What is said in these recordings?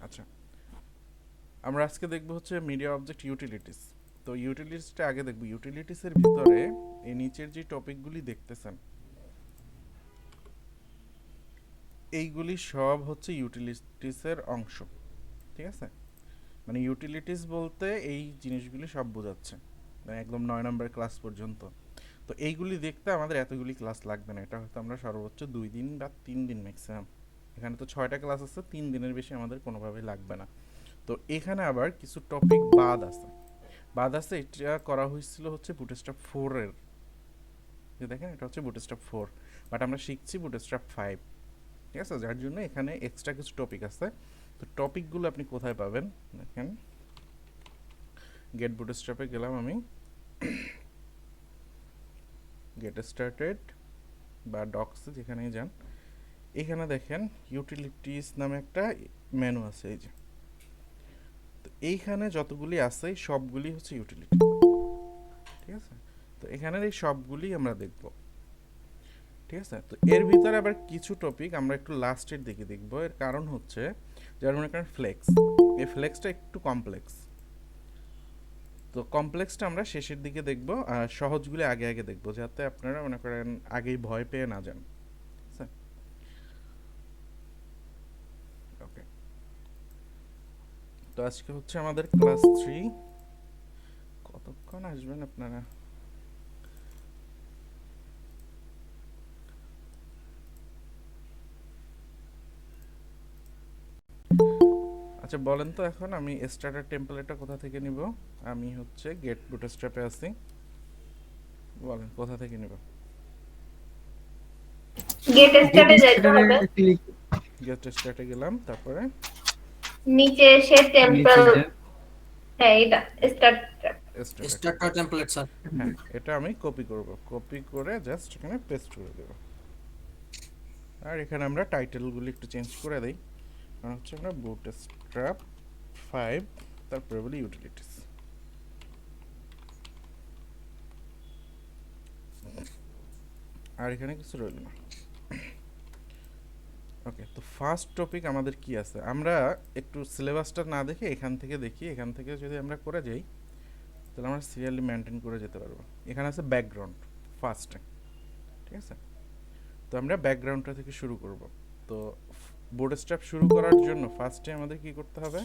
আচ্ছা, আমরা আজকে দেখব হচ্ছে মিডিয়া অবজেক্ট ইউটিলিটিস। তো ইউটিলিটিসটা আগে দেখব। ইউটিলিটিসের ভিতরে এই নিচের যে টপিকগুলি দেখতেছেন এইগুলি সব হচ্ছে ইউটিলিটিসের অংশ। ঠিক আছে, মানে ইউটিলিটিস বলতে এই জিনিসগুলি সব বোঝাচ্ছে, মানে একদম 9 নম্বর ক্লাস পর্যন্ত। তো এইগুলি দেখতে আমাদের এতগুলি ক্লাস লাগবে না, এটা হয়তো আমরা সর্বোচ্চ 2 দিন বা 3 দিন ম্যাক্সিমাম। এখানে তো 6টা ক্লাস আছে, 3 দিনের বেশি আমাদের কোনোভাবেই লাগবে না। তো এখানে আবার কিছু টপিক বাদ আছে। এটা করা হয়েছিল হচ্ছে বুটস্ট্র্যাপ 4 এর, যে দেখেন এটা হচ্ছে বুটস্ট্র্যাপ 4, বাট আমরা শিখছি বুটস্ট্র্যাপ 5। ঠিক আছে, যার জন্য এখানে এক্সট্রা কিছু টপিক আছে। তো টপিকগুলো আপনি কোথায় পাবেন দেখেন, গেট বুটস্ট্র্যাপে গেলাম আমি, গেট স্টার্টেড বা ডক্সে যেখানেই যান, এখানে দেখেন ইউটিলিটিস নামে একটা মেনু আছে। এই যে, তো এইখানে যতগুলি আছে সবগুলি হচ্ছে ইউটিলিটি। ঠিক আছে, তো এখানের এই সবগুলি আমরা দেখব। ঠিক আছে, তো এর ভিতরে আবার কিছু টপিক আমরা একটু লাস্টের দিকে দেখব। এর কারণ হচ্ছে, যেমন মনে করেন ফ্লেক্স, এই ফ্লেক্সটা একটু কমপ্লেক্স। তো কমপ্লেক্সটা আমরা শেষের দিকে দেখব, আর সহজগুলি আগে আগে দেখব, যাতে আপনারা মনে করেন আগেই ভয় পেয়ে না যান। ওকে, তো আজকে হচ্ছে আমাদের ক্লাস 3। কতক্ষণ আসবেন আপনারা? আচ্ছা বলেন তো, এখন আমি স্টার্টার টেমপ্লেটটা কোথা থেকে নিব? আমি হচ্ছে গেট বুটস্ট্র্যাপে আছি, বলেন কোথা থেকে নিব? গেট গেট স্টার্টে যাইতে স্টার্টারে হবে, ক্লিক গেট স্টার্টে গেলাম, তারপরে নিচে এসে নিচে টেম্পল, যে হ্যাঁ এটা start. Starter starter template sir. হ্যাঁ, এটা আমি কপি করব, কপি করে জাস্ট এখানে পেস্ট করে দেব। আর এখানে আমরা টাইটেলগুলি একটু চেঞ্জ করে দিই, কারণ হচ্ছে আমরা বুটস্ট্র্যাপ 5, তারপরে বলি ইউটিলিটিস। আর এখানে কিছু রইল না। ওকে, তো ফার্স্ট টপিক আমাদের কি আছে, আমরা একটু সিলেবাসটা না দেখে এখান থেকে দেখি। এখান থেকে যদি আমরা করে যাই তাহলে আমরা সিরিয়ালি মেনটেন করে যেতে পারবো। এখানে আছে ব্যাকগ্রাউন্ড ফার্স্টে। ঠিক আছে, তো আমরা ব্যাকগ্রাউন্ডটা থেকে শুরু করব। তো বুটস্ট্র্যাপ শুরু করার জন্য ফার্স্টে আমাদের কি করতে হবে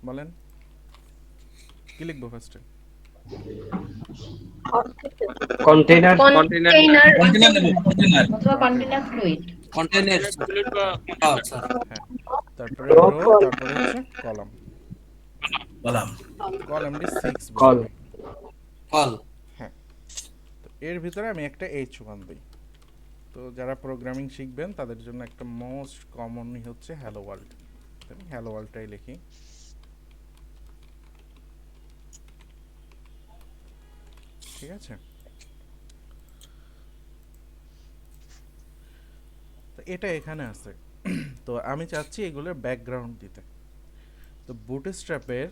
বলেন, কি লিখবো ফার্স্টে? কন্টেইনার কন্টেইনার কন্টেনার নেব, কন্টেনার অথবা কন্টেইনার ফ্লুইড। কন্টেনার আচ্ছা হ্যাঁ, তারপরে রো, তারপরে হচ্ছে কলাম। বললাম কলামটি 6 কল বলবো। কল হ্যাঁ, তো এর ভিতরে আমি একটা H1 দিই। তো যারা প্রোগ্রামিং শিখবেন তাদের জন্য একটা মোস্ট কমনই হচ্ছে হ্যালো ওয়ার্ল্ড। আমি হ্যালো ওয়ার্ল্ডটাই লিখি। ঠিক আছে, তো এটা এখানে আছে। তো আমি চাচ্ছি এগুলোর ব্যাকগ্রাউন্ড দিতে। তো বুটস্ট্র্যাপের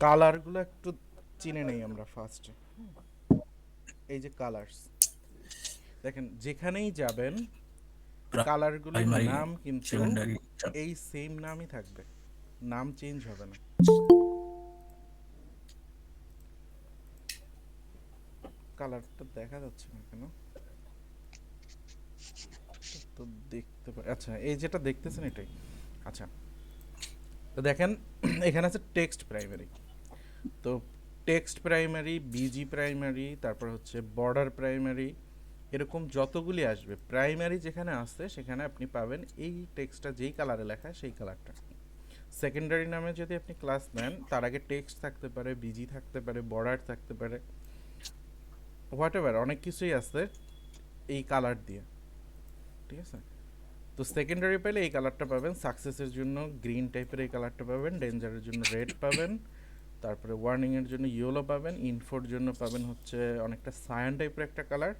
কালারগুলো একটু চিনে নেই আমরা ফার্স্টে। এই যে কালার্স, দেখেন যেখানেই যাবেন কালারগুলির প্রাইমারি নাম কিন্তু সেকেন্ডারি এই সেম নামই থাকবে, নাম চেঞ্জ হবে না। কালারটা দেখা যাচ্ছে না কেন? তো দেখতে আচ্ছা, এই যেটা দেখতেছেন এটাই। আচ্ছা, তো দেখেন এখানে আছে টেক্সট প্রাইমারি। তো টেক্সট প্রাইমারি, বিজি প্রাইমারি, তারপর হচ্ছে বর্ডার প্রাইমারি, এরকম যতগুলি আসবে প্রাইমারি যেখানে আসছে সেখানে আপনি পাবেন এই টেক্সটটা যেই কালারে লেখা সেই কালারটা। সেকেন্ডারি নামে যদি আপনি ক্লাস নেন তার আগে টেক্সট থাকতে পারে, বিজি থাকতে পারে, বর্ডার থাকতে পারে, হোয়াট এভার অনেক কিছুই আছে এই কালার দিয়ে। ঠিক আছে, তো সেকেন্ডারি পেলে এই কালারটা পাবেন, সাকসেসের জন্য গ্রিন টাইপের এই কালারটা পাবেন, ডেঞ্জারের জন্য রেড পাবেন, তারপরে ওয়ার্নিংয়ের জন্য ইয়েলো পাবেন, ইনফোর জন্য পাবেন হচ্ছে অনেকটা সায়ান টাইপের একটা কালার,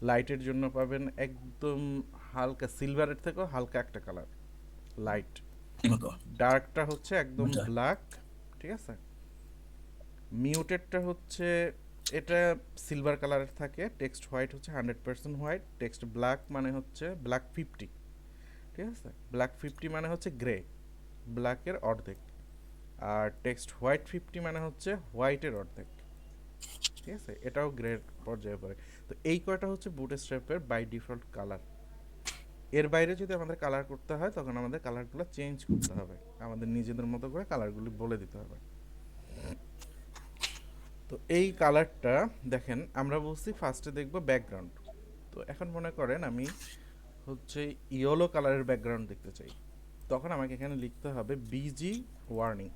লাইটের জন্য পাবেন একদম হালকা সিলভারের থেকেও হালকা একটা কালার লাইট, মতো ডার্কটা হচ্ছে একদম বুঝা ব্ল্যাক। ঠিক আছে, মিউটেডটা হচ্ছে এটা সিলভার কালারের থাকে, টেক্সট হোয়াইট হচ্ছে 100% হোয়াইট, টেক্সট ব্ল্যাক মানে হচ্ছে ব্ল্যাক 50, ঠিক আছে, ব্ল্যাক 50 মানে হচ্ছে গ্রে, ব্ল্যাকের অর্ধেক। আর টেক্সট হোয়াইট 50 মানে হচ্ছে হোয়াইটের অর্ধেক। ঠিক আছে, এটাও গ্রের পর্যায়ে পড়ে। তো এই কয়টা হচ্ছে বুটস্ট্র্যাপের বাই ডিফল্ট কালার। এর বাইরে যদি আমাদের কালার করতে হয় তখন আমাদের কালারগুলো চেঞ্জ করতে হবে, আমাদের নিজেদের মতো করে কালারগুলি বলে দিতে হবে। তো এই কালারটা দেখেন, আমরা বলছি ফার্স্টে দেখব ব্যাকগ্রাউন্ড। তো এখন মনে করেন আমি হচ্ছে ইয়েলো কালারের ব্যাকগ্রাউন্ড দেখতে চাই, তখন আমাকে এখানে লিখতে হবে বিজি ওয়ার্নিং।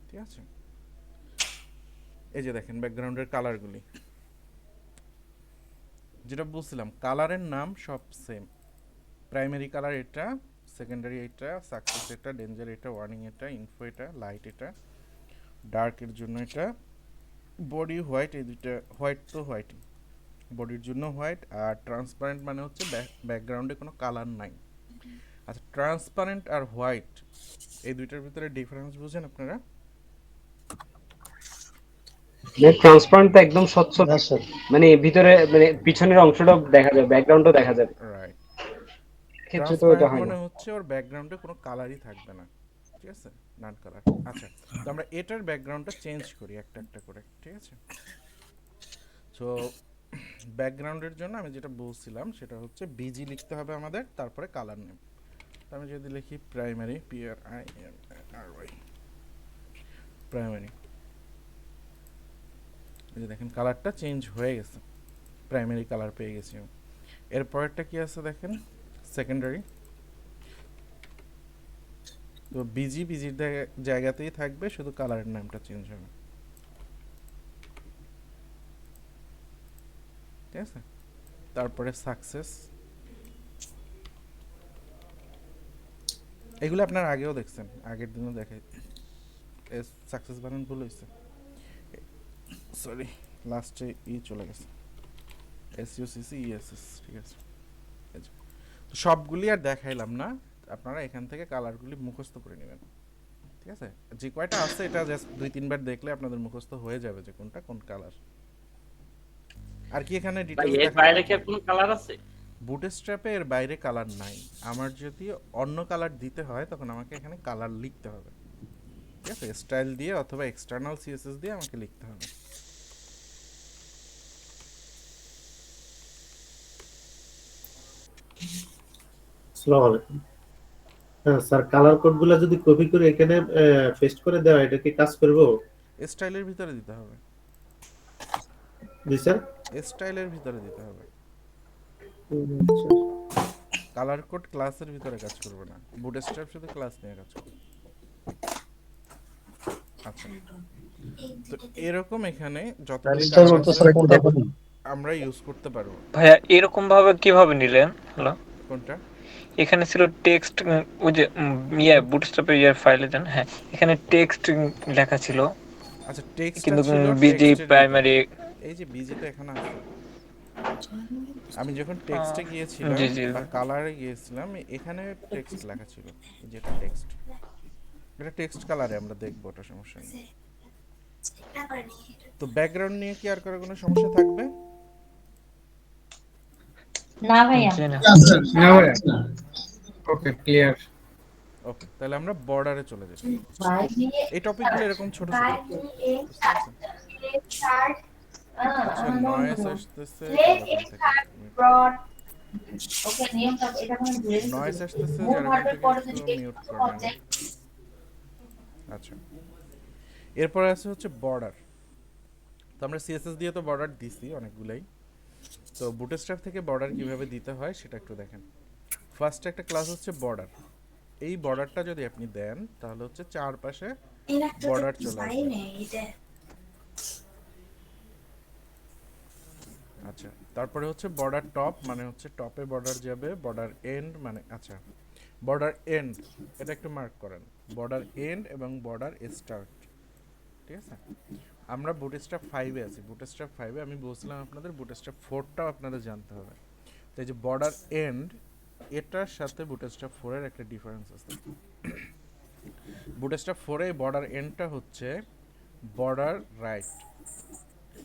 ঠিক আছে, এই যে দেখেন ব্যাকগ্রাউন্ডের কালারগুলি, যেটা বলছিলাম কালারের নাম সব সেম। প্রাইমারি কালার এটা, সেকেন্ডারি এটা, সাকসেস এটা, ডেঞ্জার এটা, ওয়ার্নিং এটা, ইনফো এটা, লাইট এটা, ডার্কের জন্য এটা, বডি হোয়াইট, এই দুইটা হোয়াইট তো হোয়াইট, বডির জন্য হোয়াইট। আর ট্রান্সপারেন্ট মানে হচ্ছে ব্যাকগ্রাউন্ডে কোনো কালার নাই। আচ্ছা, ট্রান্সপারেন্ট আর হোয়াইট এই দুইটার ভিতরে ডিফারেন্স বুঝেন আপনারা? ট্রান্সপারেন্ট তো একদম স্বচ্ছ, মানে ভিতরে মানে পিছনের অংশটা দেখা যায়, ব্যাকগ্রাউন্ডও দেখা যায়, রাইট। ক্ষেত্রে তো এটা ট্রান্সপারেন্ট হয় মানে না। হচ্ছে ওর ব্যাকগ্রাউন্ডে কোনো কালারই থাকবে না। ঠিক আছে, নান কালার। আচ্ছা, তো আমরা এটার ব্যাকগ্রাউন্ডটা চেঞ্জ করি একটা একটা করে। ঠিক আছে, সো ব্যাকগ্রাউন্ডের জন্য আমি যেটা বলছিলাম সেটা হচ্ছে বিজি লিখতে হবে আমাদের, তারপরে কালার নেম। তো আমি যদি লিখি প্রাইমারি, PRIMARY, প্রাইমারি, এই যে দেখেন কালারটা চেঞ্জ হয়ে গেছে, প্রাইমারি কালার পেয়ে গেছি। এরপরেরটা কি আছে দেখেন, সেকেন্ডারি। তো বিজির জায়গাতেই থাকবে, শুধু কালারের নামটা চেঞ্জ হবে। ঠিক আছে, তারপরে সাকসেস, এগুলো আপনার আগেও দেখছেন, আগের দিনও দেখাই। সাকসেস বানান ভুল হয়েছে, সরি, লাস্টে চলে গেছে, SUCCESS। ঠিক আছে, এই যে। তো সবগুলি আর দেখাইলাম না, আপনারা এখান থেকে কালারগুলি মুখস্থ করে নেবেন। ঠিক আছে, যে কয়টা আছে এটা জাস্ট 2-3 বার দেখলে আপনাদের মুখস্থ হয়ে যাবে যে কোনটা কোন কালার। আর কি এখানে ডিটেইলস এর দেখানো বাইরে কি লাগবে? কোনো কালার আছে? বুটস্ট্র্যাপে এর বাইরে কালার নাই। আমার যদি অন্য কালার দিতে হয় তখন আমাকে এখানে কালার লিখতে হবে। ঠিক আছে, স্টাইল দিয়ে অথবা এক্সটার্নাল CSS দিয়ে আমাকে লিখতে হবে। আসসালামু আলাইকুম। হ্যাঁ স্যার, কালার কোড গুলা যদি কপি করে এখানে পেস্ট করে দেওয়া, এটা কি কাজ করবো? স্টাইলের ভিতরে দিতে হবে, জি স্যার। স্টাইলের ভিতরে দিতে হবে। আচ্ছা। কালার কোড ক্লাসের ভিতরে কাজ করবে না, বুটস্ট্র্যাপ শুধু ক্লাস নিয়ে কাজ করবে। আচ্ছা, তো এরকম এখানে যতগুলি কালার আছে আমরা ইউজ করতে পারবো। ভাইয়া এরকম ভাবে কিভাবে নিলেন? হ্যালো, কোনটা? এখানে ছিল টেক্সট, ওই যে বুটস্ট্র্যাপের ফাইলে দেন, হ্যাঁ এখানে টেক্সট লেখা ছিল, আচ্ছা, টেক্সটটা কিন্তু ছিল বিজি টেক্সটের প্রাইমারি। এই যে বিজি তো এখানে আছে। আমি যখন টেক্সটে গিয়েছিলাম জি জি বা কালারে গিয়েছিলাম, এখানে টেক্সট লেখা ছিল, যেটা টেক্সট, এটা টেক্সট কালারে আমরা দেখবো, ওটা সমস্যা নেই। তো ব্যাকগ্রাউন্ড নিয়ে কি আর কোনো সমস্যা থাকবে? না ভাইয়া। জি না। না ওকে, ক্লিয়ার। ওকে, তাহলে আমরা বর্ডারে চলে যাই। এই টপিকগুলো এরকম ছোট ছোট, বুঝতে পারছেন? আচ্ছা, নয়েজ আসতেছে কারোখান থেকে, নয়েজ আসতেছে যারখান থেকে একটু মিউট করে নেন। আচ্ছা, এরপরে আছে হচ্ছে বর্ডার। তো আমরা CSS দিয়ে তো বর্ডার দিছি অনেকগুলাই, তো বুটস্ট্র্যাপ থেকে বর্ডার কিভাবে দিতে হয় সেটা একটু দেখেন। ফার্স্ট একটা ক্লাস হচ্ছে বর্ডার। এই বর্ডারটা যদি আপনি দেন তাহলে হচ্ছে চারপাশে বর্ডার চলে আসবে। আচ্ছা, তারপরে হচ্ছে বর্ডার টপ, মানে হচ্ছে টপে বর্ডার যাবে। বর্ডার এন্ড মানে, আচ্ছা বর্ডার এন্ড এটা একটু মার্ক করেন, বর্ডার এন্ড এবং বর্ডার স্টার্ট। ঠিক আছে, আমরা বুটস্ট্র্যাপ 5-এ আছি। বুটস্ট্র্যাপ 5-এ আমি বলছিলাম আপনাদের বুটস্ট্র্যাপ 4টাও আপনাদের জানতে হবে। তো এই যে বর্ডার এন্ড, এটার সাথে বুটস্ট্র্যাপ 4-এর একটা ডিফারেন্স আছে। বুটস্ট্র্যাপ 4-এ বর্ডার এন্ডটা হচ্ছে বর্ডার রাইট।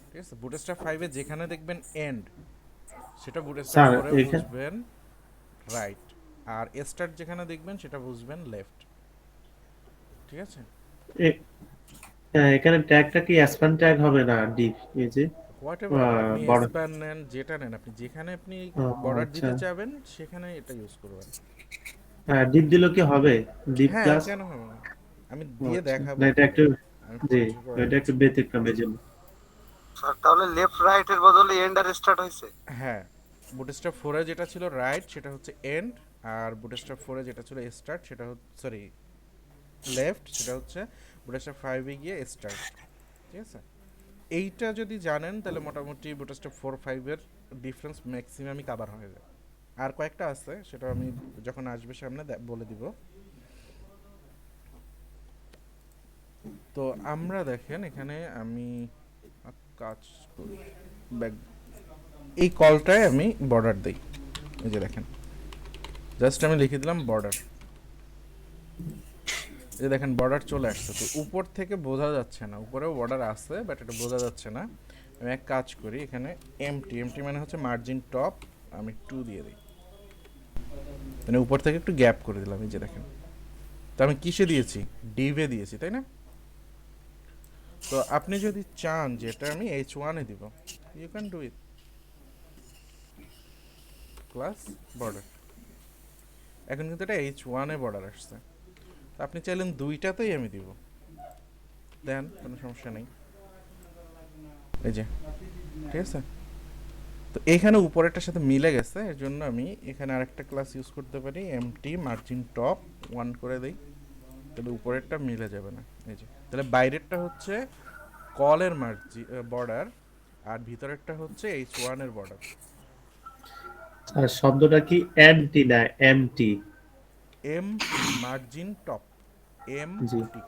ঠিক আছে, বুটস্ট্র্যাপ 5-এ যেখানে দেখবেন এন্ড, সেটা বুটস্ট্র্যাপ স্যার 4-এ এখানে বুঝবেন রাইট। আর স্টার্ট যেখানে দেখবেন সেটা বুঝবেন লেফট। ঠিক আছে, হ্যাঁ, এখানে ট্যাগটা কি স্প্যান ট্যাগ হবে না ডিপ এই যে হোয়াট এভার আপনি বর্ডার? স্প্যান নেন যেটা নেন, আপনি যেখানে আপনি ও বর্ডার আচ্ছা, দিতে চাবেন সেখানে এটা ইউজ করবেন। হ্যাঁ ডিপ দিলেও কি হবে? ডিপ হ্যাঁ, প্লাস? কেন হবে না, আমি ও দিয়ে আচ্ছা, দেখাবো না এটা পরে, একটু, আমি জি পরিচয় করে এটা একটু দিচ্ছি। ব্যতিক্রম এই জন্য। স্যার তাহলে লেফট রাইট এর বদলে এন্ড আর স্টার্ট হয়েছে। হ্যাঁ, বুটস্ট্র্যাপ 4 এ যেটা ছিল রাইট সেটা হচ্ছে এন্ড, আর বুটস্ট্র্যাপ 4 এ যেটা ছিল স্টার্ট সেটা হচ্ছে সরি লেফট, সেটা হচ্ছে বুটস্ট্র্যাপ 5 এ গিয়ে স্টার্ট। ঠিক আছে, এইটা যদি জানেন তাহলে মোটামুটি বুটস্ট্র্যাপ 4 5 এর ডিফারেন্স ম্যাক্সিমামই কভার হয়ে যায়। আর কয়েকটা আছে সেটা আমি যখন আসবে সামনে বলে দিব। তো আমরা দেখেন এখানে আমি কাজ করি ব্যাক, এই কলটায় আমি বর্ডার দেই, এই যে দেখেন জাস্ট আমি লিখে দিলাম বর্ডার, এই দেখেন বর্ডার চলে আসছে। তো উপর থেকে বোঝা যাচ্ছে না, উপরেও বর্ডার আছে বাট এটা বোঝা যাচ্ছে না। আমি এক কাজ করি, এখানে এমটি, এমটি মানে হচ্ছে মার্জিন টপ, আমি 2 দিয়ে দিই, মানে উপর থেকে একটু গ্যাপ করে দিলাম, এই যে দেখেন। তো আমি কিসে দিয়েছি, ডিভে দিয়েছি তাই না? তো আপনি যদি চান যে এটা আমি H1 এ দিব, you can do it, class border. এখন কিন্তু এটা H1 এ বর্ডার আসছে, তো আপনি চাইলেন দুইটাতেই আমি দিব, দেন কোনো সমস্যা নেই, এই যে ঠিক আছে। তো এখানে উপরেরটার সাথে মিলে গেছে, এর জন্য আমি এখানে আরেকটা ক্লাস ইউজ করতে পারি, এমটি মার্জিন টপ 1 করে দেই, তাহলে উপরেরটা মিলে যাবে না। এই যে তাহলে বাইরেরটা হচ্ছে কলের মার্জিন বর্ডার, আর ভিতরেরটা হচ্ছে H1 এর বর্ডার। আর শব্দটা কি এমটি না এমটি? এমটি মার্জিন টপ, জি এমটি।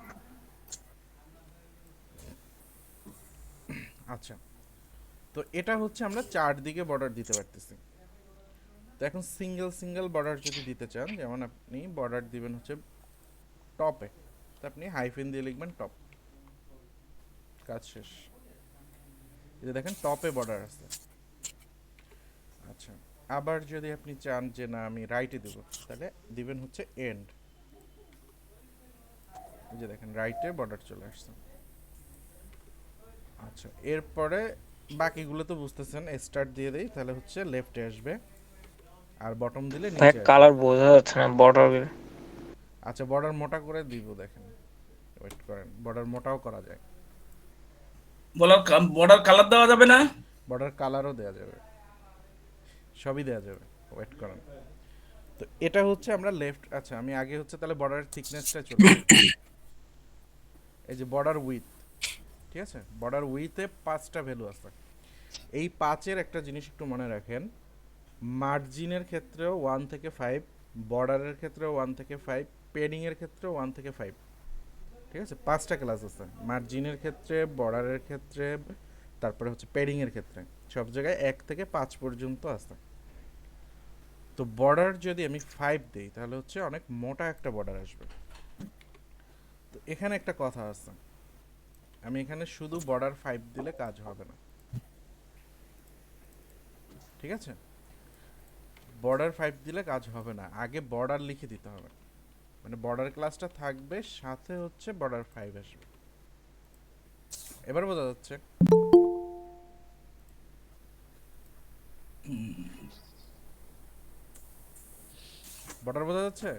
আচ্ছা, তো এটা হচ্ছে আমরা চারদিকে বর্ডার দিতে পারতেছি। তো এখন সিঙ্গেল সিঙ্গেল বর্ডার যদি দিতে চান, যেমন আপনি বর্ডার দিবেন হচ্ছে টপে, তো আপনি হাইফেন দিয়ে লিখবেন টপ, কাজ শেষ। এই যে দেখেন টপে বর্ডার আছে। আচ্ছা, আবার যদি আপনি চান যে না আমি রাইটে দেব, তাহলে দিবেন হচ্ছে এন্ড, এই যে দেখেন রাইটে বর্ডার চলে আসছে। আচ্ছা, এরপরে বাকিগুলো তো বুঝতেছেন, স্টার্ট দিয়ে দেই তাহলে হচ্ছে লেফটে আসবে, আর বটম দিলে ভাই নিচে আসবে। কালার বোঝা যাচ্ছে না বর্ডার। আচ্ছা, বর্ডার মোটা করে দিব, দেখেন ওয়েট করেন, বর্ডার মোটাও করা যায়, বর্ডার কালার দেওয়া যাবে না? বর্ডার কালারও দেওয়া যাবে, সবই দেওয়া যাবে, ওয়েট করেন। তো এটা হচ্ছে আমরা লেফট, আচ্ছা আমি আগে হচ্ছে তাহলে বর্ডারের থিকনেসটা চলে যাই। এই যে বর্ডার উইথ, ঠিক আছে, বর্ডার উইথে 5টা ভ্যালু আছে। এই 5-এর একটা জিনিস একটু মনে রাখেন, মার্জিনের ক্ষেত্রেও 1 থেকে 5, বর্ডারের ক্ষেত্রেও 1 থেকে 5, পেডিংয়ের ক্ষেত্রেও 1 থেকে 5। ঠিক আছে, 5টা ক্লাস আছে মার্জিনের ক্ষেত্রে, বর্ডারের ক্ষেত্রে, তারপরে হচ্ছে পেডিংয়ের ক্ষেত্রে, সব জায়গায় 1 থেকে 5 পর্যন্ত আছে। তো বর্ডার যদি আমি 5 দেই তাহলে হচ্ছে অনেক মোটা একটা বর্ডার আসবে। তো এখানে একটা কথা আছে, আমি এখানে শুধু বর্ডার 5 দিলে কাজ হবে না, ঠিক আছে, বর্ডার 5 দিলে কাজ হবে না, আগে বর্ডার লিখে দিতে হবে, মানে বর্ডার ক্লাসটা থাকবে সাথে হচ্ছে বর্ডার 5 আসবে। এবার বোঝা যাচ্ছে? বর্ডার বোঝা যাচ্ছে?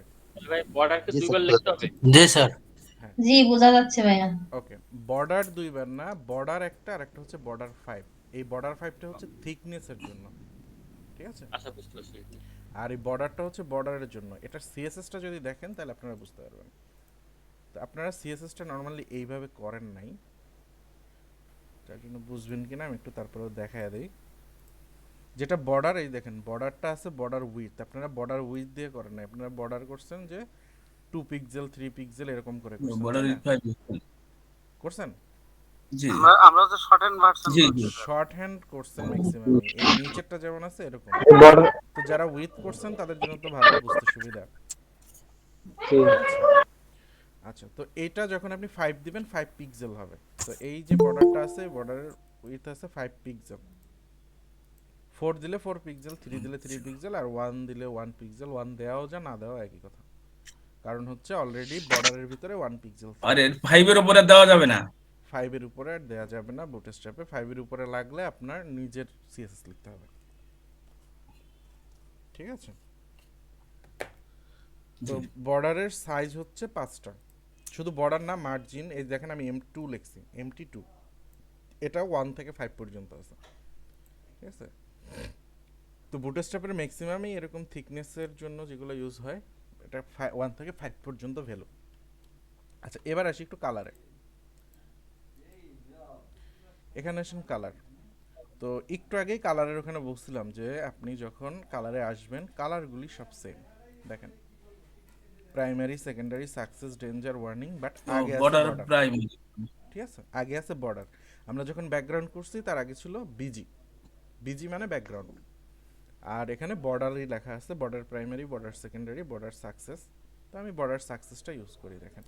জি স্যার। হ্যাঁ, জি বোঝা যাচ্ছে ভাইয়া। ওকে। বর্ডার দুইবার না, বর্ডার একটা আর একটা হচ্ছে বর্ডার 5। এই বর্ডার 5টা হচ্ছে থিকনেসের জন্য, ঠিক আছে, আচ্ছা বুঝতে পারছি। আর এই বর্ডারটা হচ্ছে বর্ডারের জন্য। এটার সিএসএসটা যদি দেখেন তাহলে আপনারা বুঝতে পারবেন। তো আপনারা সিএসএসটা নর্মালি এইভাবে করেন নাই, তার জন্য বুঝবেন কিনা আমি একটু তারপরেও দেখায় দিই। যেটা বর্ডার, এই দেখেন বর্ডারটা আছে বর্ডার উইথ, আপনারা বর্ডার উইথ দিয়ে করেন না, আপনারা বর্ডার করছেন যে 2 পিক্সেল 3 পিক্সেল এরকম করে করছেন, বর্ডার তাই না? করছেন? জি আমরা তো শর্ট হ্যান্ড ভার্সন জি করছি জি। স্যার। শর্ট হ্যান্ড করছেন ম্যাক্সিমামই, এই নিচেরটা যেমন আছে এরকম। বর্ডার, তো যারা উইথ করছেন তাদের জন্য তো ভালো বুঝতে সুবিধা। আচ্ছা, তো এইটা যখন আপনি 5 দিবেন 5 পিক্সেল হবে। তো এই যে বর্ডারটা আছে, বর্ডারের উইথ আছে 5 পিক্সেল, 4 দিলে 4 পিক্সেল, 3 দিলে 3 পিক্সেল, আর 1 দিলে 1 পিক্সেল। 1 দেওয়াও যা না দেওয়া একই কথা, কারণ হচ্ছে অলরেডি বর্ডারের ভিতরে 1 পিক্সেল। আরে 5 এর উপরে দেওয়া যাবে না। 5 এর উপরে আর দেওয়া যাবে না বুটস্ট্র্যাপে। 5 এর উপরে লাগলে আপনার নিজের সিএসএস লিখতে হবে, ঠিক আছে? তো বর্ডারের সাইজ হচ্ছে 5টা, শুধু বর্ডার না, মার্জিন। এই দেখেন আমি M2 লিখছি, MT2, এটা 1 থেকে 5 পর্যন্ত আছে, ঠিক আছে? তো বুটস্ট্র্যাপের ম্যাক্সিমামই এরকম থিকনেসের জন্য যেগুলো ইউজ হয়, এটা 1 থেকে 5 পর্যন্ত ভ্যালু। আচ্ছা, এবার আসি একটু কালারে। এখানে আসেন কালার। তো একটু আগেই কালারের ওখানে বলছিলাম যে আপনি যখন কালারে আসবেন, কালারগুলি সব সেম। দেখেন, primary, secondary, success, danger, warning, but আগে আছে বর্ডার বর্ডার, প্রাইমারি। ঠিক আছে? আগে আছে বর্ডার। আমরা যখন ব্যাকগ্রাউন্ড করছি তার আগে ছিল বিজি। বিজি মানে ব্যাকগ্রাউন্ড। আর এখানে বর্ডারই লেখা আছে, border primary, border secondary, border success. তো আমি বর্ডার সাকসেসটা ইউজ করি। দেখেন,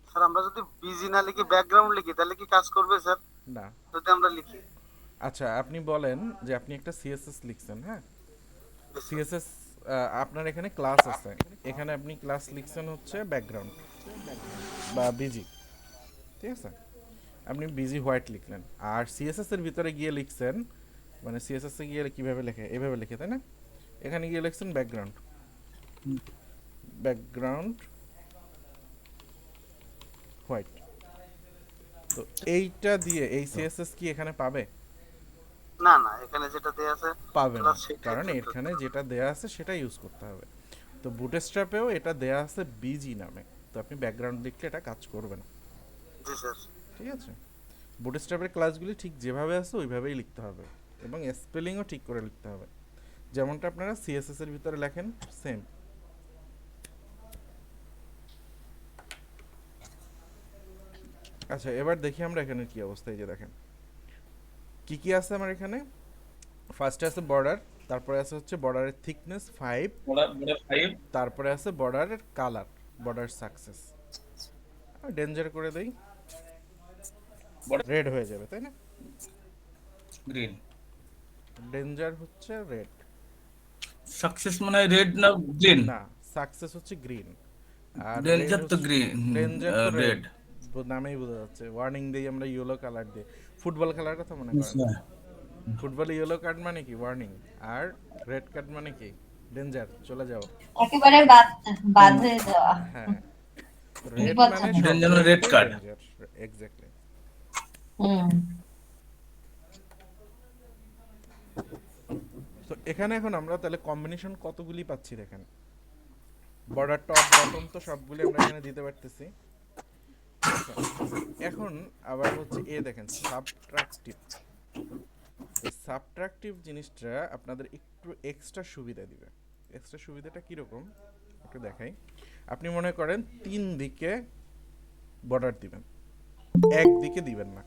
স্যার আমরা যদি বিজি না লিখি ব্যাকগ্রাউন্ড লিখি তাহলে কি কাজ করবে স্যার? না। যদি আমরা লিখি আচ্ছা, আপনি বলেন যে আপনি একটা সিএসএস লিখছেন, হ্যাঁ? সিএসএস আপনার এখানে ক্লাস আছে, এখানে আপনি ক্লাস লিখছেন হচ্ছে ব্যাকগ্রাউন্ড বা বিজি, ঠিক আছে? আপনি বিজি হোয়াইট লিখলেন, আর সিএসএস এর ভিতরে গিয়ে লিখছেন, মানে সিএসএস এ গিয়ে কিভাবে লেখে, এভাবে লিখে, তাই না? এখানে গিয়ে লিখছেন ব্যাকগ্রাউন্ড, ব্যাকগ্রাউন্ড হোয়াইট। তো এইটা দিয়ে এই সিএসএস কি এখানে পাবে? না না, এখানে যেটা দেয়া আছে পাবে না, class সেটাই কারণ চলবে। এখানে যেটা দেয়া আছে সেটা ইউজ করতে হবে। তো বুটস্ট্র্যাপেও এটা দেয়া আছে বিজি নামে, তো আপনি ব্যাকগ্রাউন্ড লিখলে এটা কাজ করবে না, জি স্যার। ঠিক আছে? বুটস্ট্র্যাপের ক্লাসগুলি ঠিক যেভাবে আছে ওইভাবেই লিখতে হবে, এবং স্পেলিংও ঠিক করে লিখতে হবে, যেমনটা আপনারা সিএসএস এর ভিতরে লেখেন, সেম। আচ্ছা, এবার দেখি আমরা এখানে কি অবস্থা। এই যে দেখেন কি কি আছে আমার এখানে। ফার্স্টে আছে বর্ডার, তারপরে আছে হচ্ছে বর্ডারের থিকনেস 5, বর্ডার 5। তারপরে আছে বর্ডারের কালার, বর্ডার সাকসেস। ডেঞ্জার করে দেই, রেড হয়ে যাবে, তাই না? গ্রিন। ডেঞ্জার হচ্ছে রেড, সাকসেস মানে রেড না গ্রিন? না, সাকসেস হচ্ছে গ্রিন, আর ডেঞ্জার তো গ্রিন, ডেঞ্জার তো রেড। রেড, নামেই বোঝা যাচ্ছে। ওয়ার্নিং দেই আমরা ইয়েলো কালার দিয়ে, ফুটবল খেলার কথা মনে করেন, ফুটবলে ইয়েলো কার্ড মানে কি ওয়ার্নিং, আর রেড কার্ড মানে কি ডেঞ্জার, চলে যাও। একেবারে বাদ বাদ হয়ে যাওয়া। হ্যাঁ, রেড বিপজ্জনক। মানে Danger মানে red card। এক্স্যাক্টলি। হুম। তো এখানে এখন আমরা তাহলে কম্বিনেশন কতগুলি পাচ্ছি দেখেন। বর্ডার, টপ, বটম তো সবগুলি আমরা এখানে দিতে পারতেছি। আচ্ছা, এখন আবার হচ্ছে এ দেখেন সাবট্রাকটিভ। এই সাবট্রাকটিভ জিনিসটা আপনাদের একটু এক্সট্রা সুবিধা দিবে। এক্সট্রা সুবিধাটা কীরকম একটু দেখাই। আপনি মনে করেন 3 দিকে বর্ডার দিবেন, একদিকে দিবেন না,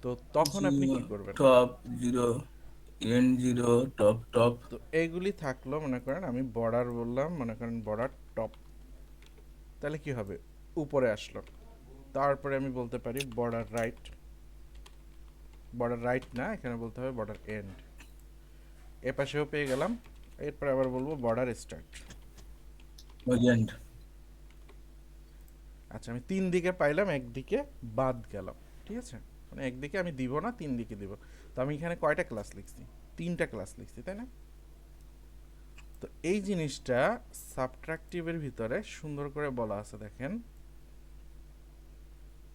তো তখন আপনি কি করবেন? Top 0, and 0, top top. তো এইগুলি থাকলো, মনে করেন আমি বর্ডার বললাম, মনে করেন বর্ডার টপ, তাহলে কি হবে? উপরে আসলো। তারপরে আমি বলতে পারি বর্ডার রাইট, বর্ডার রাইট না, এখানে বলতে হবে বর্ডার এন্ড। এ পাশেও পেয়ে গেলাম, এরপরে আবার বলবো বর্ডার স্টার্ট। এন্ড। আচ্ছা, আমি 3 দিকে পাইলাম, একদিকে বাদ গেলাম, ঠিক আছে? মানে একদিকে আমি দিব না, 3 দিকে দিব। তো আমি এখানে কয়টা ক্লাস লিখছি? 3টা ক্লাস লিখছি, তাই না? তো এই জিনিসটা সাবট্রাকটিভের ভিতরে সুন্দর করে বলা আছে, দেখেন।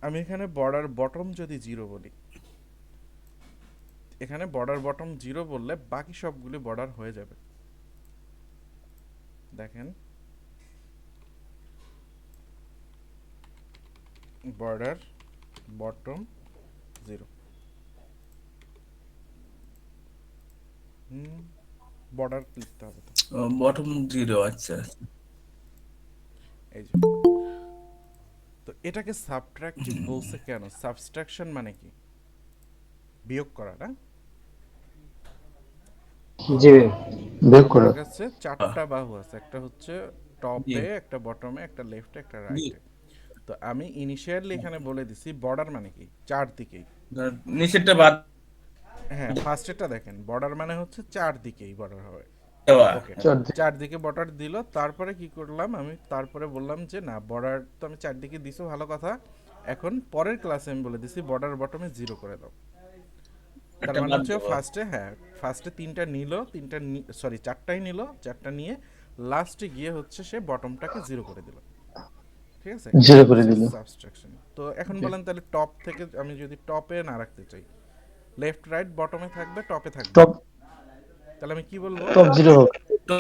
আমি এখানে বর্ডার বটম যদি 0 বলি, এখানে বর্ডার বটম 0 বললে বাকি সবগুলি বর্ডার হয়ে যাবে। দেখেন, বর্ডার বটম 0, বর্ডার লিখতে হবে তো। বটম 0, আচ্ছা। এই যে, তো এটাকে সাবট্রাকটিভ বলছে কেন? সাবট্রাকশন মানে কি? বিয়োগ করা, না? জি বিয়োগ করা। আমার কাছে 4টা বাহু আছে, একটা হচ্ছে টপে, একটা বটমে, একটা লেফটে, একটা রাইটে। তো আমি ইনিশিয়ালি এখানে বলে দিছি বর্ডার মানে কি 4 দিকেই, নিচেরটা বাদ হ্যাঁ ফার্স্টেরটা দেখেন, বর্ডার মানে হচ্ছে চারদিকেই বর্ডার হবে। দেওয়া। ওকে, চারদিকে বর্ডার দিল, তারপরে কি করলাম আমি, তারপরে বললাম যে না বর্ডার তো আমি চারদিকে দিছো ভালো কথা, এখন পরের ক্লাসে আমি বলে দিছি বর্ডার বটমে 0 করে দাও। তার একটা মানে বাদ হচ্ছে দেওয়া। ফার্স্টে, হ্যাঁ ফার্স্টে তিনটা নিল, সরি চারটাই নিল, চারটা নিয়ে লাস্টে গিয়ে হচ্ছে সে বটমটাকে 0 করে দিল। ঠিক আছে, 0 করে দিল। সাবস্ট্রাকশন। তো এখন বলেন তাহলে টপ থেকে আমি যদি টপে না রাখতে চাই, লেফট রাইট বটমে থাকবে, টপে থাকবে, টপ তাহলে আমি কি বলবো? টপ 0 হবে। তো